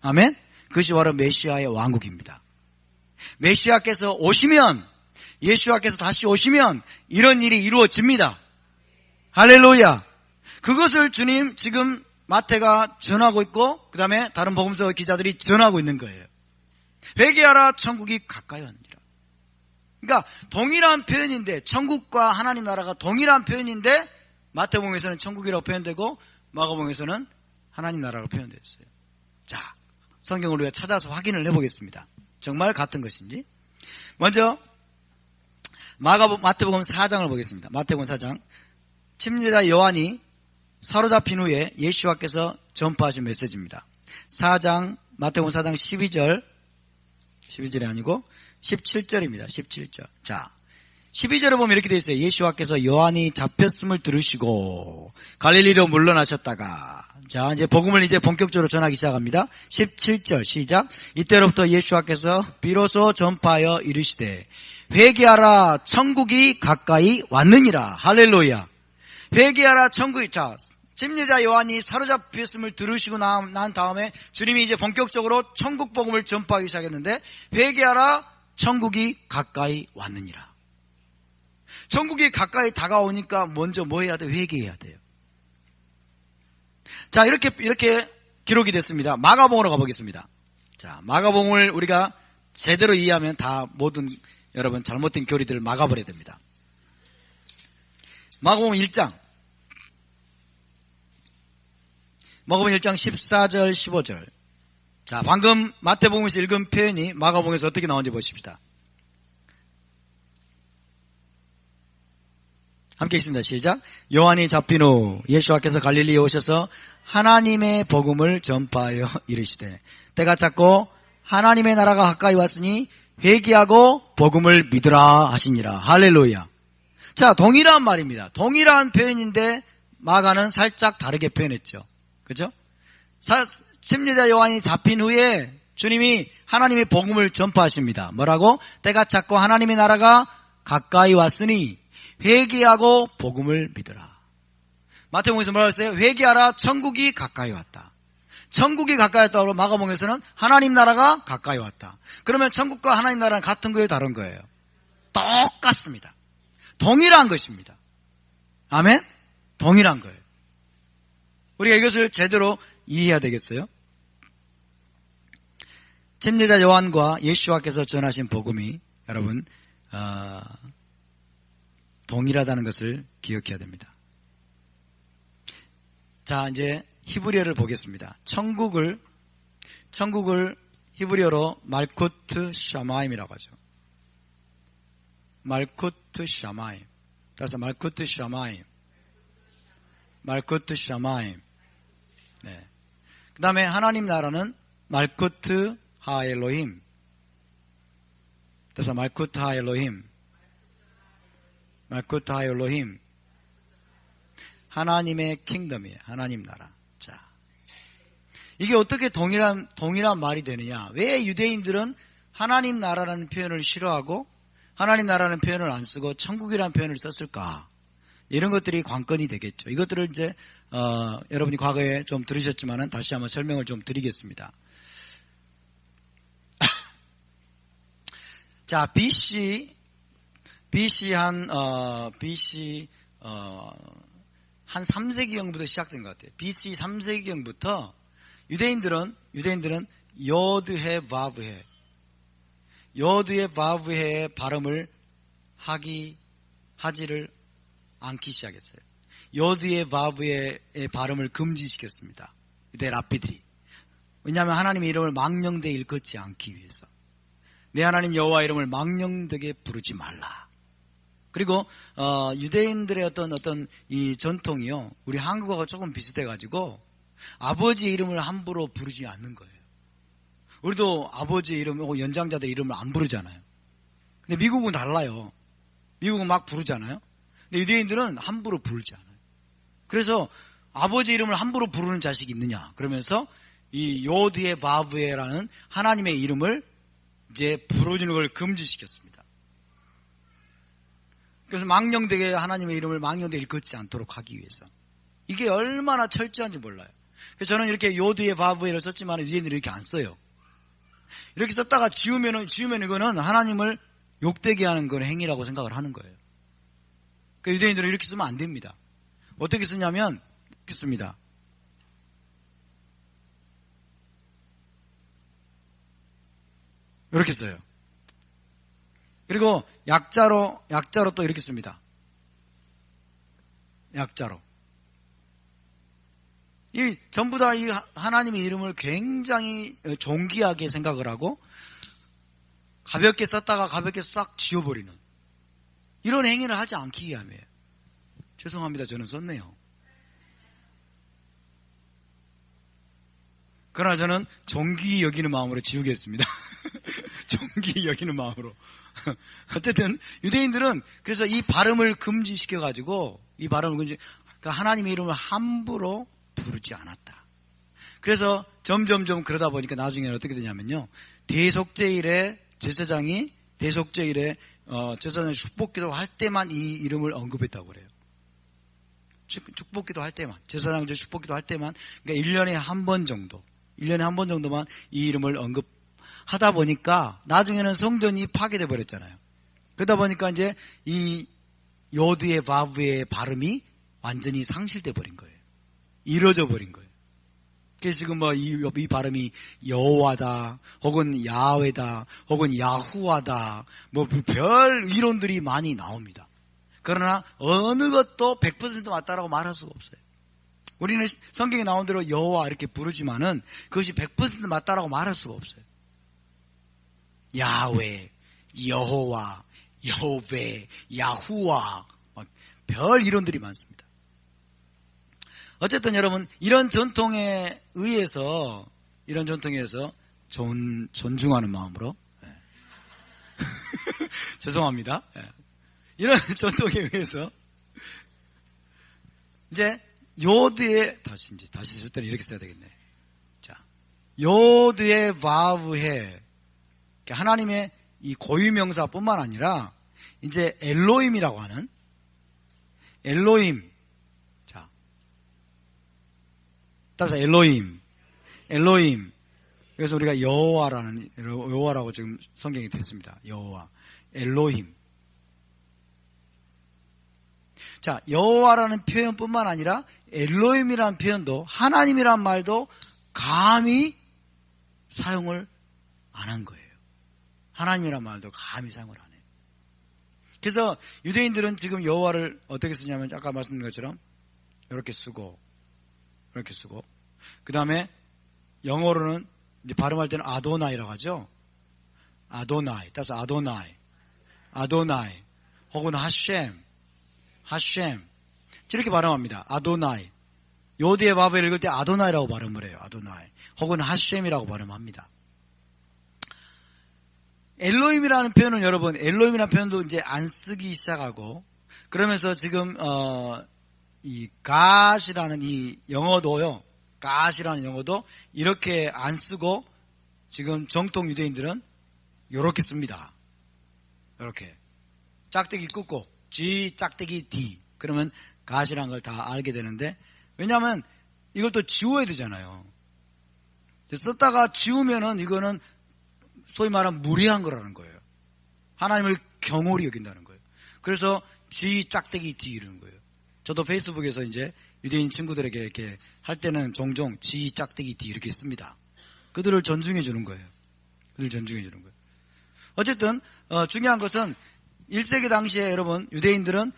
아멘? 그것이 바로 메시아의 왕국입니다. 메시아께서 오시면, 예수와께서 다시 오시면 이런 일이 이루어집니다. 할렐루야. 그것을 주님 지금 마태가 전하고 있고, 그 다음에 다른 복음서 기자들이 전하고 있는 거예요. 회개하라, 천국이 가까이 왔느니라. 그러니까 동일한 표현인데, 천국과 하나님 나라가 동일한 표현인데, 마태복음에서는 천국이라고 표현되고 마가복음에서는 하나님 나라로 표현되었어요. 자, 성경을 우리가 찾아서 확인을 해보겠습니다. 정말 같은 것인지. 먼저 마태복음 4장을 보겠습니다. 마태복음 4장. 침례자 요한이 사로잡힌 후에 예수와께서 전파하신 메시지입니다. 마태복음 4장 12절이 아니고 17절입니다. 17절. 자, 12절에 보면 이렇게 되어 있어요. 예수와께서 요한이 잡혔음을 들으시고 갈릴리로 물러나셨다가, 자, 이제 복음을 이제 본격적으로 전하기 시작합니다. 17절 시작. 이때로부터 예수와께서 비로소 전파하여 이르시되 회개하라, 천국이 가까이 왔느니라. 할렐루야. 회개하라, 천국이. 자, 침례자 요한이 사로잡혔음을 들으시고 난 다음에 주님이 이제 본격적으로 천국 복음을 전파하기 시작했는데, 회개하라, 천국이 가까이 왔느니라. 천국이 가까이 다가오니까 먼저 뭐 해야 돼요? 회개해야 돼요. 자, 이렇게 기록이 됐습니다. 마가복음으로 가보겠습니다. 자, 마가복음을 우리가 제대로 이해하면 다 모든 여러분 잘못된 교리들을 막아버려야 됩니다. 마가복음 1장 14절 15절. 자, 방금 마태복음에서 읽은 표현이 마가복음에서 어떻게 나오는지 보십시다. 함께 읽습니다. 시작. 요한이 잡힌 후 예수와께서 갈릴리에 오셔서 하나님의 복음을 전파하여 이르시되 때가 찼고 하나님의 나라가 가까이 왔으니 회개하고 복음을 믿으라 하시니라. 할렐루야. 자, 동일한 말입니다. 동일한 표현인데 마가는 살짝 다르게 표현했죠. 그죠? 침례자 요한이 잡힌 후에 주님이 하나님의 복음을 전파하십니다. 뭐라고? 때가 찼고 하나님의 나라가 가까이 왔으니 회개하고 복음을 믿으라. 마태복음에서 뭐라고 했어요? 회개하라, 천국이 가까이 왔다. 천국이 가까이 왔다고 마가복음에서는 하나님 나라가 가까이 왔다. 그러면 천국과 하나님 나라는 같은 거예요, 다른 거예요? 똑같습니다. 동일한 것입니다. 아멘? 동일한 거예요. 우리가 이것을 제대로 이해해야 되겠어요? 침례자 요한과 예수와께서 전하신 복음이 여러분 동일하다는 것을 기억해야 됩니다. 자, 이제 히브리어를 보겠습니다. 천국을 히브리어로 말쿠트 샤마임이라고 하죠. 말쿠트 샤마임. 따라서 말쿠트 샤마임. 말쿠트 샤마임. 네. 그 다음에 하나님 나라는 말쿠트 하엘로힘. 그래서 말쿠트 하엘로힘. 말쿠트 하엘로힘. 하나님의 킹덤이에요. 하나님 나라. 자, 이게 어떻게 동일한 말이 되느냐? 왜 유대인들은 하나님 나라라는 표현을 싫어하고 하나님 나라는 표현을 안 쓰고 천국이라는 표현을 썼을까? 이런 것들이 관건이 되겠죠. 이것들을 이제 여러분이 과거에 좀 들으셨지만은 다시 한번 설명을 좀 드리겠습니다. 자, BC 한 3세기경부터 시작된 것 같아요. BC 3세기경부터 유대인들은 여드해 바브해의 발음을 하지를 않기 시작했어요. 여드해 바브해의 발음을 금지시켰습니다. 유대 랍비들이. 왜냐하면 하나님의 이름을 망령되게 일컫지 않기 위해서. 내 하나님 여호와 이름을 망령되게 부르지 말라. 그리고 유대인들의 어떤 이 전통이요, 우리 한국어가 조금 비슷해가지고 아버지의 이름을 함부로 부르지 않는 거예요. 우리도 아버지의 이름 혹은 연장자들 이름을 안 부르잖아요. 근데 미국은 달라요. 미국은 막 부르잖아요. 근데 유대인들은 함부로 부르지 않아요. 그래서 아버지 이름을 함부로 부르는 자식이 있느냐? 그러면서 이 요드의 바브에라는 하나님의 이름을 이제 부르는 걸 금지시켰습니다. 그래서 망령되게 하나님의 이름을 망령되게 일컫지 않도록 하기 위해서. 이게 얼마나 철저한지 몰라요. 그래서 저는 이렇게 요드의 바브에를 썼지만 유대인들이 이렇게 안 써요. 이렇게 썼다가 지우면 이거는 하나님을 욕되게 하는 건 행위라고 생각을 하는 거예요. 그러니까 유대인들은 이렇게 쓰면 안 됩니다. 어떻게 쓰냐면 이렇게 씁니다. 이렇게 써요. 그리고 약자로 또 이렇게 씁니다. 약자로. 이 전부 다 이 하나님의 이름을 굉장히 존귀하게 생각을 하고 가볍게 썼다가 가볍게 싹 지워버리는 이런 행위를 하지 않기 위함이에요. 죄송합니다. 저는 썼네요. 그러나 저는 존귀 여기는 마음으로 지우겠습니다. 존귀 여기는 마음으로. 어쨌든 유대인들은 그래서 이 발음을 금지시켜가지고 이 발음을 그러니까 하나님의 이름을 함부로 부르지 않았다. 그래서 점점 그러다 보니까 나중에는 어떻게 되냐면요, 대속제일에 제사장이 제사장이 축복기도 할 때만 이 이름을 언급했다고 그래요. 축복기도 할 때만, 제사장들 축복기도 할 때만, 그러니까 1년에 한 번 정도만 이 이름을 언급하다 보니까 나중에는 성전이 파괴돼 버렸잖아요. 그러다 보니까 이제 이 요드의 바브의 발음이 완전히 상실돼 버린 거예요. 이뤄져 버린 거예요. 그래서 지금 이 발음이 여호와다, 혹은 야훼다, 혹은 야후와다, 별 이론들이 많이 나옵니다. 그러나 어느 것도 100% 맞다라고 말할 수가 없어요. 우리는 성경에 나온 대로 여호와 이렇게 부르지만은 그것이 100% 맞다라고 말할 수가 없어요. 야훼, 여호와, 여호베, 야후와, 별 이론들이 많습니다. 어쨌든 여러분, 이런 전통에 의해서 존중하는 마음으로 죄송합니다. 이런 전통에 의해서 이제 요드의 다시 쓸 때는 이렇게 써야 되겠네. 자, 요드의 바브해, 하나님의 이 고유명사뿐만 아니라 이제 엘로힘이라고 하는 엘로힘. 자, 따라서 엘로힘, 엘로힘. 그래서 우리가 여호와라고 지금 성경이 됐습니다. 여호와, 엘로힘. 자, 여호와라는 표현뿐만 아니라 엘로힘이라는 표현도, 하나님이란 말도 감히 사용을 안 한 거예요. 하나님이란 말도 감히 사용을 안 해요. 그래서 유대인들은 지금 여호와를 어떻게 쓰냐면 아까 말씀드린 것처럼 이렇게 쓰고 그 다음에 영어로는 이제 발음할 때는 아도나이라고 하죠. 아도나이, 따라서 아도나이 혹은 하셴 이렇게 발음합니다. 아도나이. 요디의 바벨을 읽을 때 아도나이라고 발음을 해요. 아도나이 혹은 하셴이라고 발음합니다. 엘로힘이라는 표현은 여러분, 엘로힘이라는 표현도 이제 안 쓰기 시작하고, 그러면서 지금 이 갓이라는 이 영어도요, 갓이라는 영어도 이렇게 안 쓰고 지금 정통 유대인들은 이렇게 씁니다. 이렇게 짝대기 끊고 G 짝대기 D 그러면 갓이라는 걸 다 알게 되는데, 왜냐하면 이걸 또 지워야 되잖아요. 썼다가 지우면은 이거는 소위 말하면 무례한 거라는 거예요. 하나님을 경홀히 여긴다는 거예요. 그래서 G 짝대기 D 이러는 거예요. 저도 페이스북에서 이제 유대인 친구들에게 이렇게 할 때는 종종 G 짝대기 D 이렇게 씁니다. 그들을 존중해 주는 거예요. 어쨌든 중요한 것은 1세기 당시에 여러분 유대인들은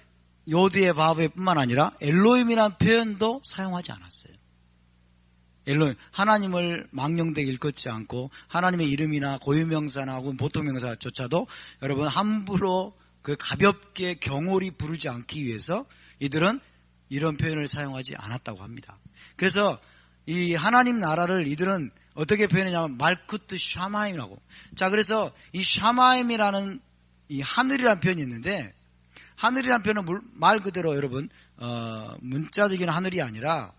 요드의 바벨뿐만 아니라 엘로힘이라는 표현도 사용하지 않았어요. 엘로힘, 하나님을 망령되게 일컫지 않고 하나님의 이름이나 고유명사나 혹은 보통명사조차도 여러분 함부로 그 가볍게 경홀히 부르지 않기 위해서 이들은 이런 표현을 사용하지 않았다고 합니다. 그래서 이 하나님 나라를 이들은 어떻게 표현했냐면 말쿠트 샤마임이라고. 자, 그래서 이 샤마임이라는 이 하늘이라는 표현이 있는데, 하늘이라는 표현은 말 그대로 여러분 문자적인 하늘이 아니라,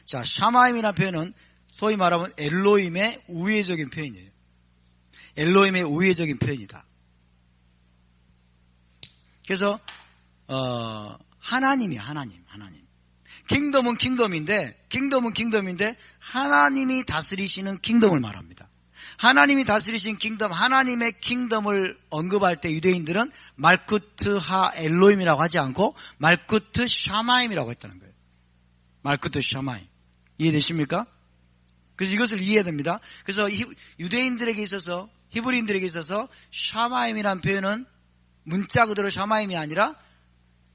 자, 샤마임이라는 표현은 소위 말하면 엘로힘의 우회적인 표현이에요. 엘로힘의 우회적인 표현이다. 그래서 하나님이야, 하나님. 킹덤은 킹덤인데 하나님이 다스리시는 킹덤을 말합니다. 하나님이 다스리신 킹덤, 하나님의 킹덤을 언급할 때 유대인들은 말쿠트 하 엘로힘이라고 하지 않고 말쿠트 샤마임이라고 했다는 거예요. 말쿠트 샤마임. 이해되십니까? 그래서 이것을 이해해야 됩니다. 그래서 유대인들에게 있어서, 히브리인들에게 있어서 샤마임이라는 표현은 문자 그대로 샤마임이 아니라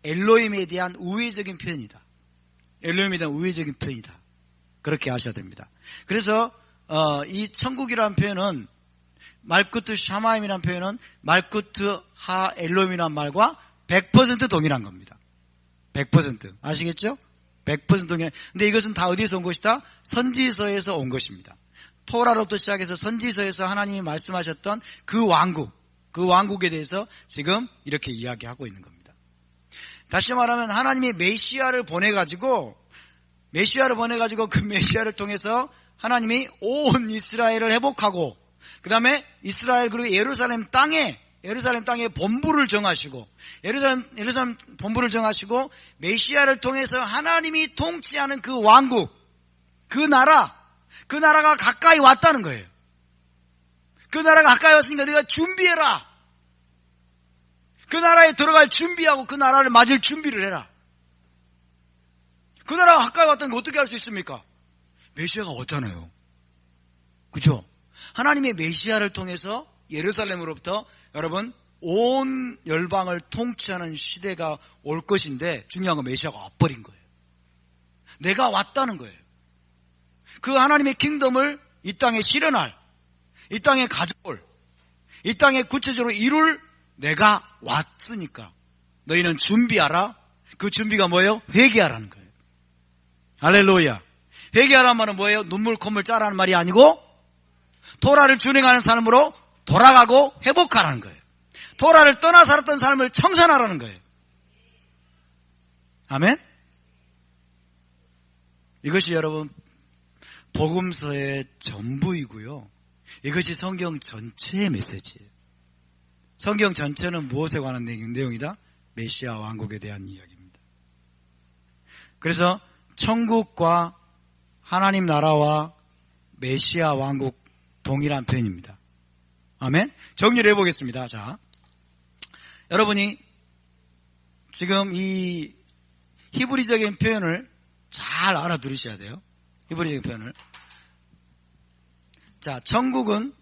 엘로힘에 대한 우회적인 표현이다. 엘로힘에 대한 우회적인 표현이다. 그렇게 아셔야 됩니다. 그래서 이 천국이라는 표현은 말쿠트 샤마임이라는 표현은 말쿠트 하 엘로힘이라는 말과 100% 동일한 겁니다. 100% 아시겠죠? 100% 동일한. 근데 이것은 다 어디에서 온 것이다? 선지서에서 온 것입니다. 토라로부터 시작해서 선지서에서 하나님이 말씀하셨던 그 왕국에 대해서 지금 이렇게 이야기하고 있는 겁니다. 다시 말하면 하나님이 메시아를 보내가지고 그 메시아를 통해서 하나님이 온 이스라엘을 회복하고, 그 다음에 이스라엘 그리고 예루살렘 땅에 본부를 정하시고, 예루살렘 본부를 정하시고 메시아를 통해서 하나님이 통치하는 그 왕국, 그 나라가 가까이 왔다는 거예요. 그 나라가 가까이 왔으니까 네가 준비해라. 그 나라에 들어갈 준비하고 그 나라를 맞을 준비를 해라. 그 나라가 가까이 왔다는 거 어떻게 할 수 있습니까? 메시아가 왔잖아요. 그죠? 하나님의 메시아를 통해서 예루살렘으로부터 여러분 온 열방을 통치하는 시대가 올 것인데, 중요한 건 메시아가 와버린 거예요. 내가 왔다는 거예요. 그 하나님의 킹덤을 이 땅에 실현할, 이 땅에 가져올, 이 땅에 구체적으로 이룰 내가 왔으니까 너희는 준비하라. 그 준비가 뭐예요? 회개하라는 거예요. 할렐루야. 회개하라는 말은 뭐예요? 눈물 콧물 짜라는 말이 아니고 토라를 준행하는 삶으로 돌아가고 회복하라는 거예요. 토라를 떠나 살았던 삶을 청산하라는 거예요. 아멘? 이것이 여러분 복음서의 전부이고요. 이것이 성경 전체의 메시지예요. 성경 전체는 무엇에 관한 내용이다? 메시아 왕국에 대한 이야기입니다. 그래서 천국과 하나님 나라와 메시아 왕국 동일한 표현입니다. 아멘. 정리를 해보겠습니다. 자, 여러분이 지금 이 히브리적인 표현을 잘 알아들으셔야 돼요. 히브리적인 표현을. 자, 천국은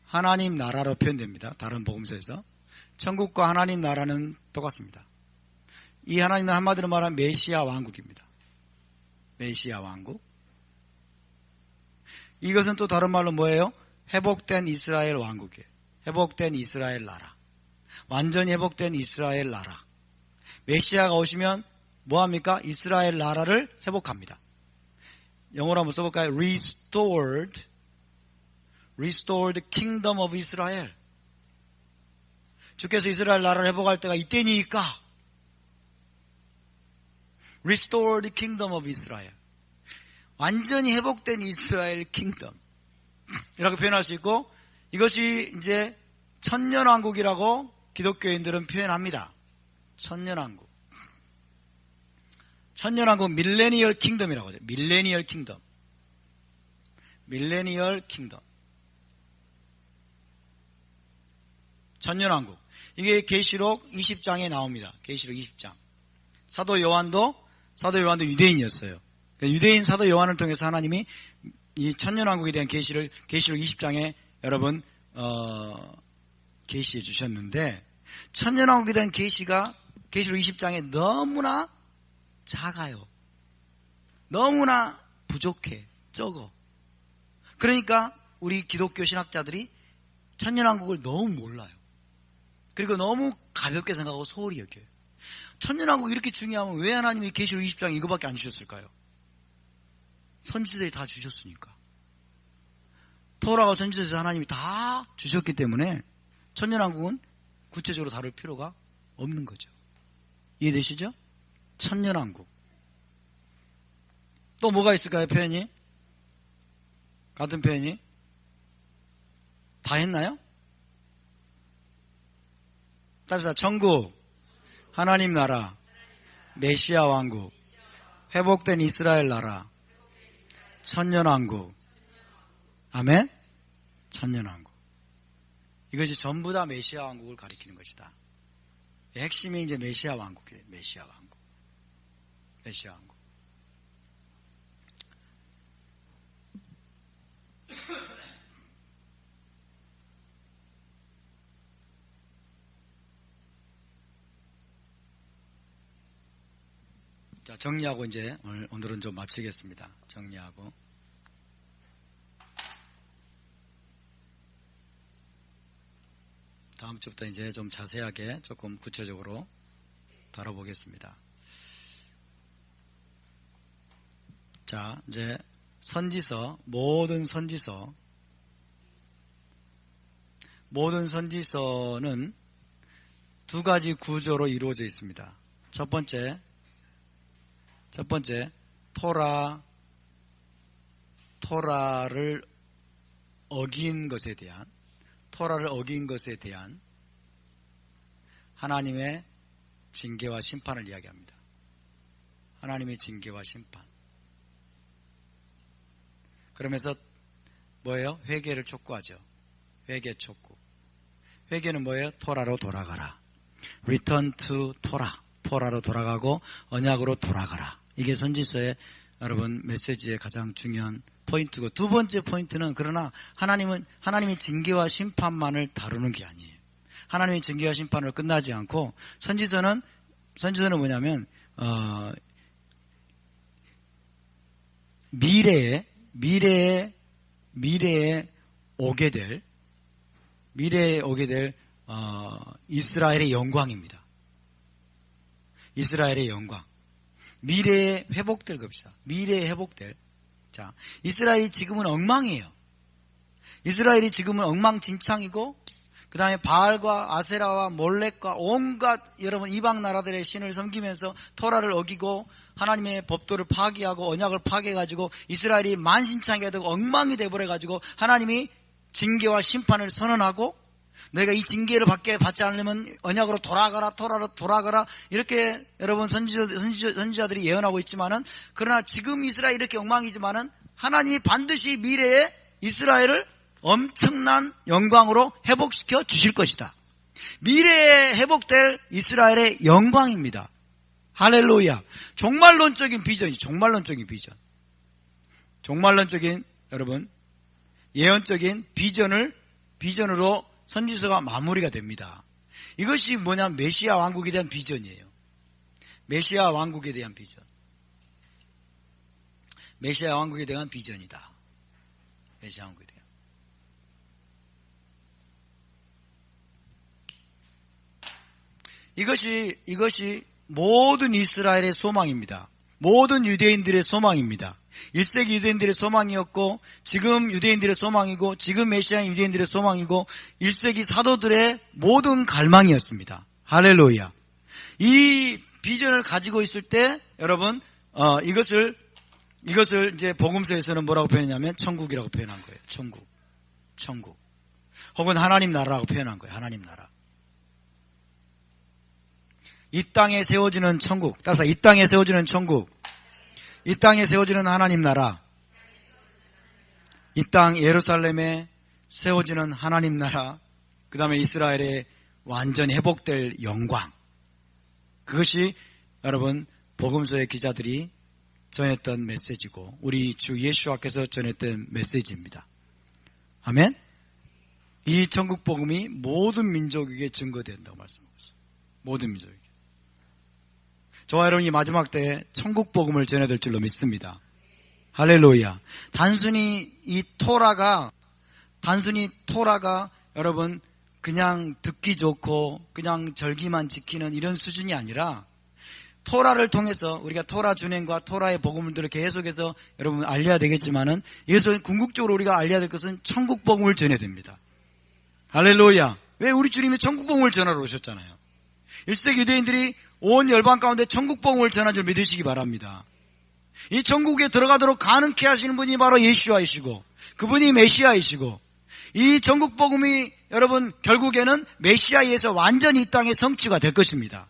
하나님 나라로 표현됩니다. 다른 복음서에서. 천국과 하나님 나라는 똑같습니다. 이 하나님 나라 한마디로 말하면 메시아 왕국입니다. 메시아 왕국. 이것은 또 다른 말로 뭐예요? 회복된 이스라엘 왕국이에요. 회복된 이스라엘 나라. 완전히 회복된 이스라엘 나라. 메시아가 오시면 뭐합니까? 이스라엘 나라를 회복합니다. 영어로 한번 써볼까요? Restored Kingdom of Israel. 주께서 이스라엘 나라를 회복할 때가 이때니까 Restored Kingdom of Israel. 완전히 회복된 이스라엘 킹덤. 이렇게 표현할 수 있고, 이것이 이제 천년왕국이라고 기독교인들은 표현합니다. 천년왕국. 천년왕국 밀레니얼 킹덤이라고 하죠. 밀레니얼 킹덤. 밀레니얼 킹덤. 천년왕국. 이게 계시록 20장에 나옵니다. 계시록 20장. 사도 요한도 유대인이었어요. 유대인 사도 요한을 통해서 하나님이 이 천년왕국에 대한 계시를 계시록 20장에 여러분 계시해 주셨는데, 천년왕국에 대한 계시가 계시록 20장에 너무나 작아요. 너무나 부족해. 적어. 그러니까 우리 기독교 신학자들이 천년왕국을 너무 몰라요. 그리고 너무 가볍게 생각하고 소홀히 여겨요. 천년왕국이 이렇게 중요하면 왜 하나님이 계시록 20장에 이거밖에 안 주셨을까요? 선지자들이 다 주셨으니까. 토라와 선지자에서 하나님이 다 주셨기 때문에 천년왕국은 구체적으로 다룰 필요가 없는 거죠. 이해되시죠? 천년왕국. 또 뭐가 있을까요? 표현이? 같은 표현이? 다 했나요? 따라서 천국, 하나님 나라, 메시아 왕국, 회복된 이스라엘 나라, 천년왕국. 아멘? 천년왕국. 이것이 전부 다 메시아 왕국을 가리키는 것이다. 핵심이 이제 메시아 왕국이에요. 메시아 왕국. 메시아 왕국. 자, 정리하고 이제 오늘은 좀 마치겠습니다. 정리하고. 다음 주부터 이제 좀 자세하게 조금 구체적으로 다뤄보겠습니다. 자, 이제 선지서, 모든 선지서는 두 가지 구조로 이루어져 있습니다. 첫 번째, 토라를 어긴 것에 대한 하나님의 징계와 심판을 이야기합니다. 하나님의 징계와 심판. 그러면서 뭐예요? 회개를 촉구하죠. 회개 촉구. 회개는 뭐예요? 토라로 돌아가라. Return to 토라. 토라로 돌아가고 언약으로 돌아가라. 이게 선지서의 여러분 메시지의 가장 중요한 포인트고, 두 번째 포인트는, 그러나 하나님의 징계와 심판만을 다루는 게 아니에요. 하나님의 징계와 심판으로 끝나지 않고 선지서는 뭐냐면 미래에 오게 될 이스라엘의 영광입니다. 이스라엘의 영광. 미래에 회복될 겁시다. 미래에 회복될. 자, 이스라엘이 지금은 엉망이에요. 이스라엘이 지금은 엉망진창이고, 그 다음에 바알과 아세라와 몰렉과 온갖 여러분 이방 나라들의 신을 섬기면서 토라를 어기고 하나님의 법도를 파기하고 언약을 파괴해가지고 이스라엘이 만신창이가 되고 엉망이 돼버려가지고 하나님이 징계와 심판을 선언하고, 너희가 이 징계를 받지 않으려면 언약으로 돌아가라 이렇게 여러분 선지자들이 예언하고 있지만은, 그러나 지금 이스라엘이 이렇게 엉망이지만은 하나님이 반드시 미래에 이스라엘을 엄청난 영광으로 회복시켜 주실 것이다. 미래에 회복될 이스라엘의 영광입니다. 할렐루야. 종말론적인 비전이, 종말론적인 비전. 종말론적인, 여러분, 예언적인 비전으로 선지서가 마무리가 됩니다. 이것이 뭐냐면 메시아 왕국에 대한 비전이에요. 메시아 왕국에 대한 비전. 메시아 왕국에 대한 비전이다. 메시아 왕국에 대한. 이것이 모든 이스라엘의 소망입니다. 모든 유대인들의 소망입니다. 1세기 유대인들의 소망이었고, 지금 유대인들의 소망이고, 지금 메시아인 유대인들의 소망이고, 1세기 사도들의 모든 갈망이었습니다. 할렐루야. 이 비전을 가지고 있을 때 여러분 이것을 이제 복음서에서는 뭐라고 표현하냐면 천국이라고 표현한 거예요. 천국. 혹은 하나님 나라라고 표현한 거예요. 하나님 나라. 이 땅에 세워지는 천국. 따라서 이 땅에 세워지는 천국. 이 땅에 세워지는 하나님 나라. 이 땅 예루살렘에 세워지는 하나님 나라. 그 다음에 이스라엘의 완전히 회복될 영광. 그것이 여러분 복음서의 기자들이 전했던 메시지고, 우리 주 예수와께서 전했던 메시지입니다. 아멘. 이 천국 복음이 모든 민족에게 증거된다고 말씀하고 있어요. 모든 민족에게. 저와 여러분이 마지막 때에 천국 복음을 전해드릴 줄로 믿습니다. 할렐루야. 단순히 토라가 여러분 그냥 듣기 좋고 그냥 절기만 지키는 이런 수준이 아니라, 토라를 통해서 우리가 토라 준행과 토라의 복음들을 계속해서 여러분 알려야 되겠지만은, 여기서 궁극적으로 우리가 알려야 될 것은 천국 복음을 전해야 됩니다. 할렐루야. 왜? 우리 주님이 천국 복음을 전하러 오셨잖아요. 1세기 유대인들이 온 열방 가운데 천국 복음을 전한 줄 믿으시기 바랍니다. 이 천국에 들어가도록 가능케 하시는 분이 바로 예수와이시고, 그분이 메시아이시고, 이 천국 복음이 여러분 결국에는 메시아에서 완전히 이 땅에 성취가 될 것입니다.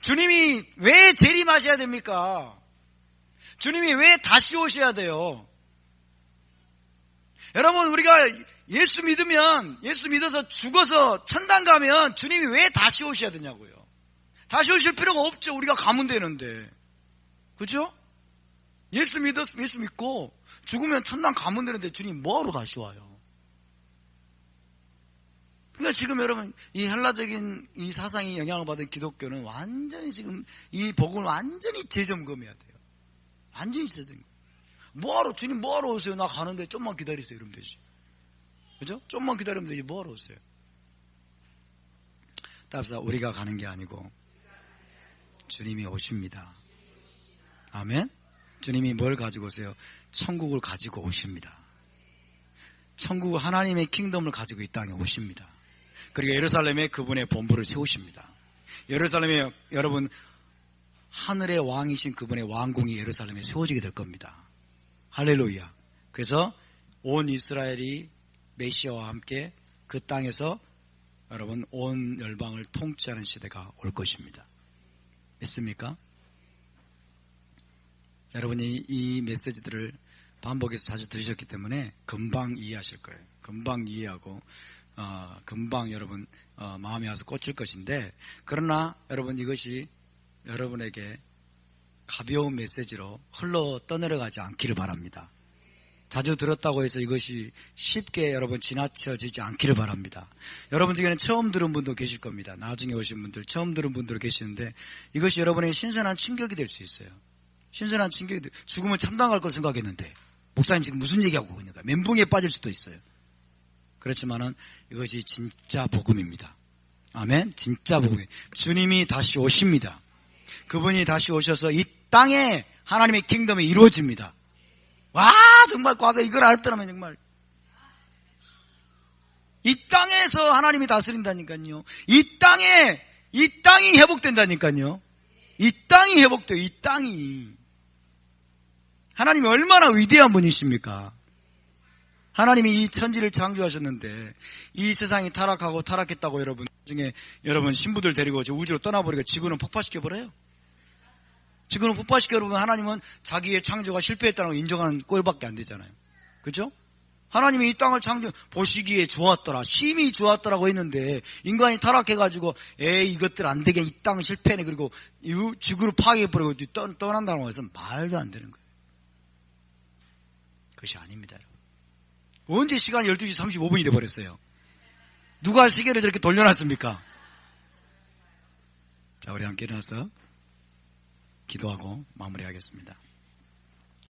주님이 왜 재림하셔야 됩니까? 주님이 왜 다시 오셔야 돼요? 여러분, 우리가 예수 믿어서 죽어서 천당 가면 주님이 왜 다시 오셔야 되냐고요. 다시 오실 필요가 없죠. 우리가 가면 되는데. 그죠? 예수 믿고 죽으면 천당 가면 되는데 주님 뭐하러 다시 와요? 그러니까 지금 여러분 이 헬라적인 이 사상이 영향을 받은 기독교는 완전히 지금 이 복음을 완전히 재점검해야 돼요. 완전히 재점검. 주님 뭐하러 오세요? 나 가는데 좀만 기다리세요. 이러면 되지. 그죠? 좀만 기다리면 되지. 뭐하러 오세요? 따라서 우리가 가는 게 아니고 주님이 오십니다. 아멘. 주님이 뭘 가지고 오세요? 천국을 가지고 오십니다. 천국, 하나님의 킹덤을 가지고 이 땅에 오십니다. 그리고 예루살렘에 그분의 본부를 세우십니다. 예루살렘에 여러분 하늘의 왕이신 그분의 왕궁이 예루살렘에 세워지게 될 겁니다. 할렐루야. 그래서 온 이스라엘이 메시아와 함께 그 땅에서 여러분 온 열방을 통치하는 시대가 올 것입니다. 믿습니까? 여러분이 이 메시지들을 반복해서 자주 들으셨기 때문에 금방 이해하실 거예요. 금방 이해하고 금방 여러분 마음에 와서 꽂힐 것인데, 그러나 여러분 이것이 여러분에게 가벼운 메시지로 흘러 떠내려가지 않기를 바랍니다. 자주 들었다고 해서 이것이 쉽게 여러분 지나쳐지지 않기를 바랍니다. 여러분 중에는 처음 들은 분도 계실 겁니다. 나중에 오신 분들, 처음 들은 분들 계시는데 이것이 여러분에게 신선한 충격이 될 수 있어요. 신선한 충격이, 죽으면 참당할 걸 생각했는데 목사님 지금 무슨 얘기하고 있는가, 멘붕에 빠질 수도 있어요. 그렇지만은 이것이 진짜 복음입니다. 아멘. 진짜 복음이에요. 주님이 다시 오십니다. 그분이 다시 오셔서 이 땅에 하나님의 킹덤이 이루어집니다. 와, 정말 과거 이걸 알았더라면 정말 이 땅에서 하나님이 다스린다니까요. 이 땅이 회복된다니까요. 이 땅이 회복돼요. 이 땅이. 하나님이 얼마나 위대한 분이십니까? 하나님이 이 천지를 창조하셨는데 이 세상이 타락하고 타락했다고 여러분 중에 여러분 신부들 데리고 저 우주로 떠나버리고 지구는 폭파시켜버려요. 지구는 폭파시켜버리면 하나님은 자기의 창조가 실패했다는 걸 인정하는 꼴밖에 안 되잖아요. 그렇죠? 하나님이 이 땅을 보시기에 좋았더라, 심히 좋았더라고 했는데 인간이 타락해가지고 이것들 안 되게 이 땅 실패네, 그리고 지구를 파괴해버리고 떠난다는 것은 말도 안 되는 거예요. 그것이 아닙니다. 여러분. 언제 시간이 12시 35분이 돼버렸어요? 누가 시계를 저렇게 돌려놨습니까? 자, 우리 함께 일어나서 기도하고 마무리하겠습니다.